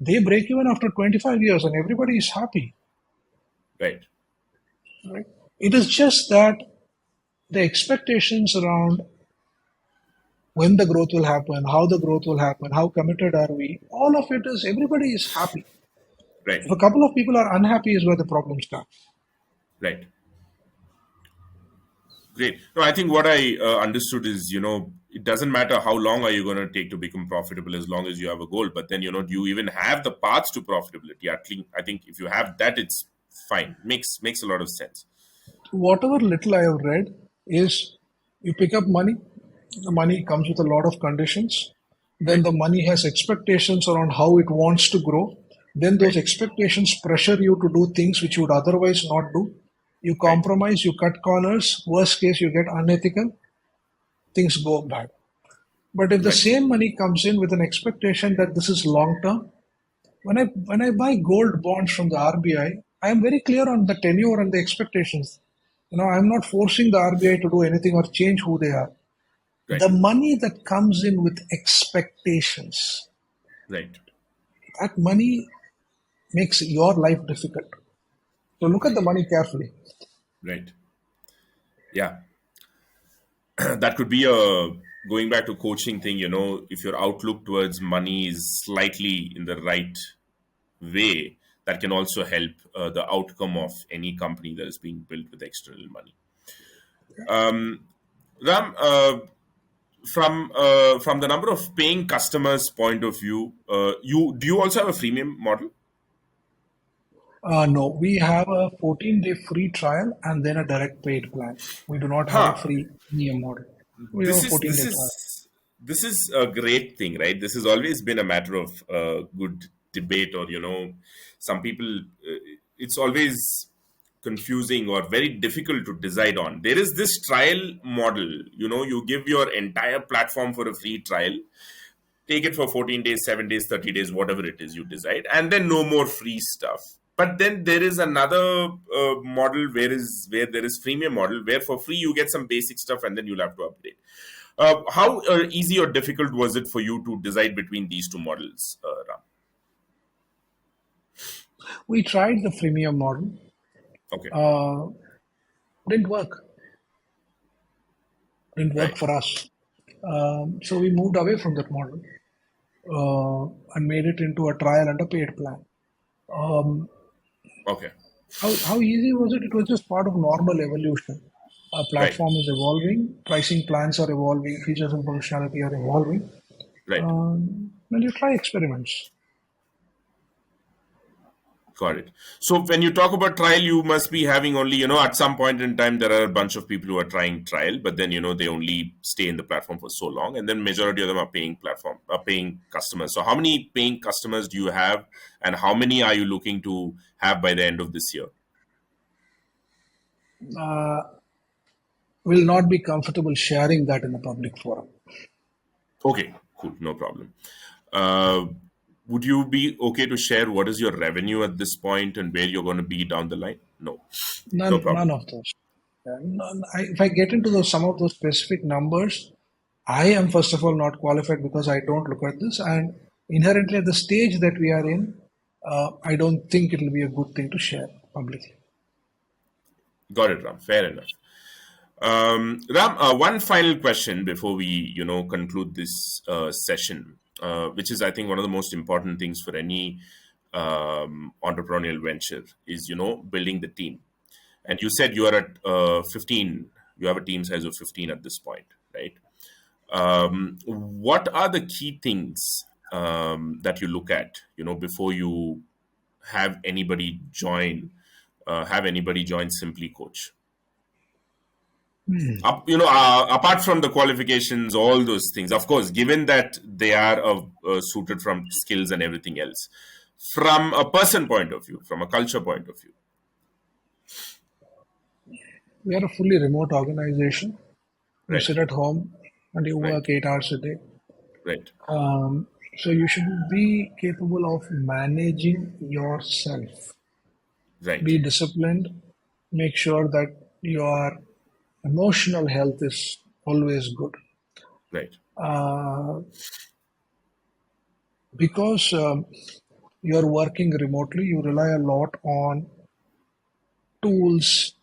they break even after 25 years and everybody is happy. right, Right? It is just that the expectations around when the growth will happen, how the growth will happen, how committed are we, all of it is everybody is happy. right, If a couple of people are unhappy, is where the problem starts. right. Great. No, I think what I understood is, it doesn't matter how long are you going to take to become profitable as long as you have a goal. But then, do you even have the paths to profitability? I think if you have that, it's fine. Makes a lot of sense. Whatever little I have read is you pick up money, the money comes with a lot of conditions, then Right, the money has expectations around how it wants to grow, then those right, expectations pressure you to do things which you would otherwise not do. You right, compromise, you cut corners, worst case, you get unethical, things go bad. But if the right, same money comes in with an expectation that this is long term, when I buy gold bonds from the RBI, I am very clear on the tenure and the expectations. I'm not forcing the RBI to do anything or change who they are. right, The money that comes in with expectations, right, that money makes your life difficult. So look at the money carefully. Right. Yeah. That could be a going back to coaching thing, if your outlook towards money is slightly in the right way, that can also help the outcome of any company that is being built with external money. Ram, from the number of paying customers point of view, you also have a freemium model? No, we have a 14-day free trial and then a direct paid plan. We do not have a Huh. free premium model. We have this a is this 14-day trial. is this is a great thing, right? This has always been a matter of good debate, or some people, it's always confusing or very difficult to decide on. There is this trial model, you give your entire platform for a free trial, take it for 14 days, 7 days, 30 days, whatever it is you decide, and then no more free stuff. But then there is another model where there is freemium model, where for free you get some basic stuff and then you'll have to upgrade. How easy or difficult was it for you to decide between these two models, Ram? We tried the freemium model. Okay. Didn't work. Didn't work Right. for us. So we moved away from that model and made it into a trial and a paid plan. Okay. How easy was it? It was just part of normal evolution. Our Right. platform is evolving, pricing plans are evolving, features and functionality are evolving. Right. And you try experiments. Got it. So when you talk about trial, you must be having only, at some point in time, there are a bunch of people who are trying trial, but then, they only stay in the platform for so long. And then majority of them are paying customers. So how many paying customers do you have, and how many are you looking to have by the end of this year? Will not be comfortable sharing that in a public forum. Okay, cool. No problem. Would you be okay to share what is your revenue at this point and where you're going to be down the line? No. No None problem. of those. If I get into some of those specific numbers, I am first of all not qualified because I don't look at this, and inherently at the stage that we are in, I don't think it will be a good thing to share publicly. Got it, Ram. Fair enough. Ram, one final question before we, conclude this session, which is, I think, one of the most important things for any entrepreneurial venture is, building the team. And you said you are at 15. You have a team size of 15 at this point, right? What are the key things that you look at, before you have anybody join Simply.coach? Apart from the qualifications, all those things, of course, given that they are suited from skills and everything else, from a person point of view, from a culture point of view. We are a fully remote organization. You Right. sit at home and you Right. work 8 hours a day. Right. So you should be capable of managing yourself. Right. Be disciplined. Make sure that your emotional health is always good. Right. Because you're working remotely, you rely a lot on tools,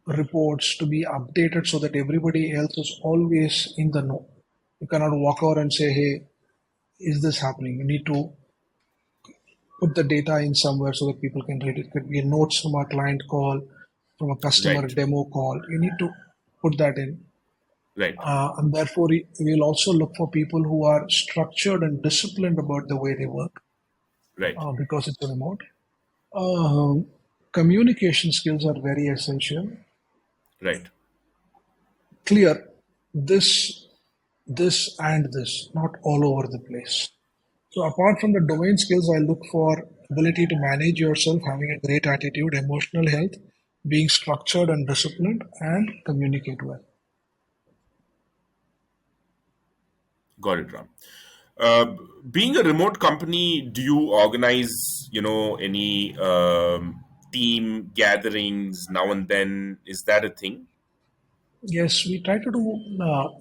reports to be updated so that everybody else is always in the know. You cannot walk over and say, hey, is this happening? You need to put the data in somewhere so that people can read it. It could be notes from a client call, from a customer Right. demo call. You need to put that in. Right. And therefore, we'll also look for people who are structured and disciplined about the way they work Right. because it's remote. Communication skills are very essential. Right. Clear this, and this, not all over the place. So apart from the domain skills, I look for ability to manage yourself, having a great attitude, emotional health, being structured and disciplined, and communicate well. Got it, Ram. Being a remote company, do you organize, any team gatherings now and then? Is that a thing? Yes, we try to do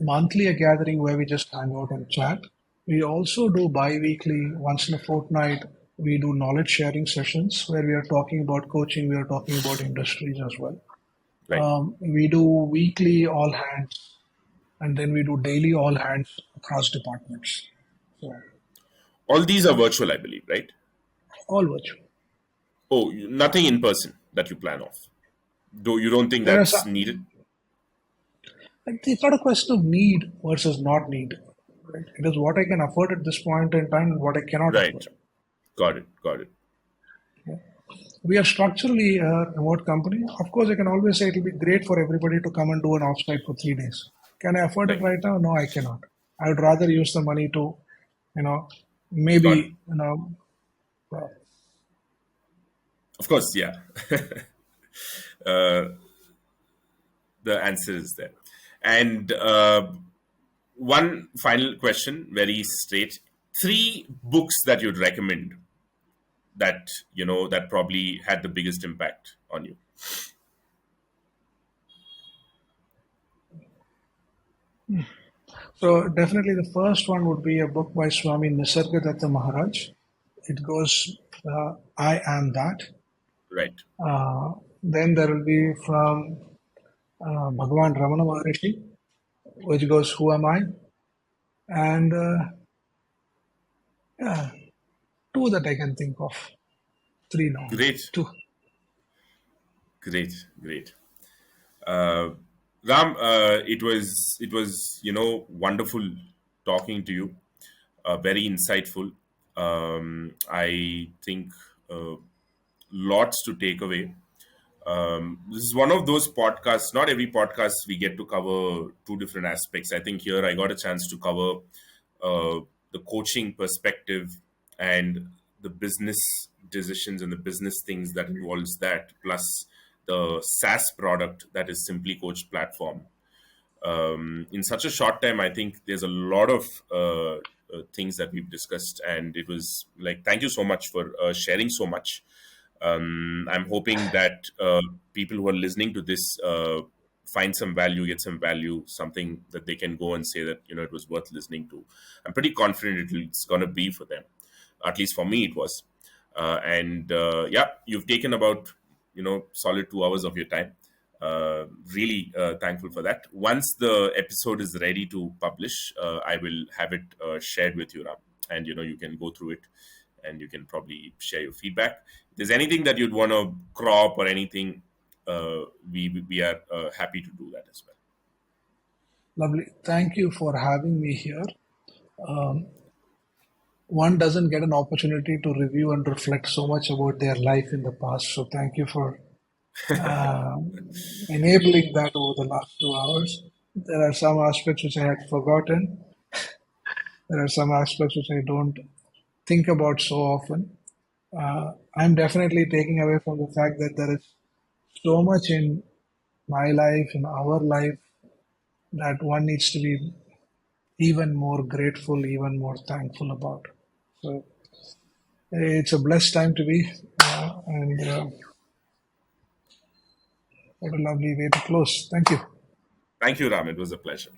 monthly a gathering where we just hang out and chat. We also do bi-weekly, once in a fortnight, We do knowledge sharing sessions where we are talking about coaching, we are talking about industries as well. Right. We do weekly all hands, and then we do daily all hands across departments. So All these are virtual, I believe, right? all virtual. Oh, nothing in person that you plan of. Though you don't think There are that's some, needed? it's not a question of need versus not need. Right? It is what I can afford at this point in time and what I cannot Right. afford. Got it. Got it. We are structurally a remote company. Of course, I can always say it will be great for everybody to come and do an offsite for 3 days. Can I afford it Right. right now? No, I cannot. I would rather use the money to, you know, Got it. maybe, Of course, yeah. The answer is there. And one final question, very straight. 3 books that you'd recommend that that probably had the biggest impact on you. so definitely the first one would be a book by Swami Nisargadatta Maharaj. It goes, I Am That. Right. Then there will be from Bhagavan Ramana Maharishi, which goes, Who Am I? And yeah, two that I can think of. Three now. Great. Two. Great. Great. uh, Ram, it was wonderful talking to you. Very insightful. I think lots to take away. This is one of those podcasts. Not every podcast we get to cover 2 different aspects. I think here I got a chance to cover the coaching perspective and the business decisions and the business things that involves that, plus the SaaS product that is Simply.coach platform. In such a short time, I think there's a lot of things that we've discussed, and it was like, thank you so much for sharing so much. I'm hoping that people who are listening to this find some value, get some value, something that they can go and say that it was worth listening to. I'm pretty confident it's going to be for them. At least for me, it was. And yeah, you've taken about solid 2 hours of your time. Really thankful for that. Once the episode is ready to publish, I will have it shared with you, Ram, and you can go through it, and you can probably share your feedback. If there's anything that you'd want to crop or anything, we are happy to do that as well. Lovely. Thank you for having me here. One doesn't get an opportunity to review and reflect so much about their life in the past. So thank you for uh, enabling that over the last 2 hours. There are some aspects which I had forgotten. There are some aspects which I don't think about so often. I'm definitely taking away from the fact that there is so much in my life, in our life, that one needs to be even more grateful, even more thankful about. So it's a blessed time to be, and what a lovely way to close. Thank you. Thank you, Ram. It was a pleasure.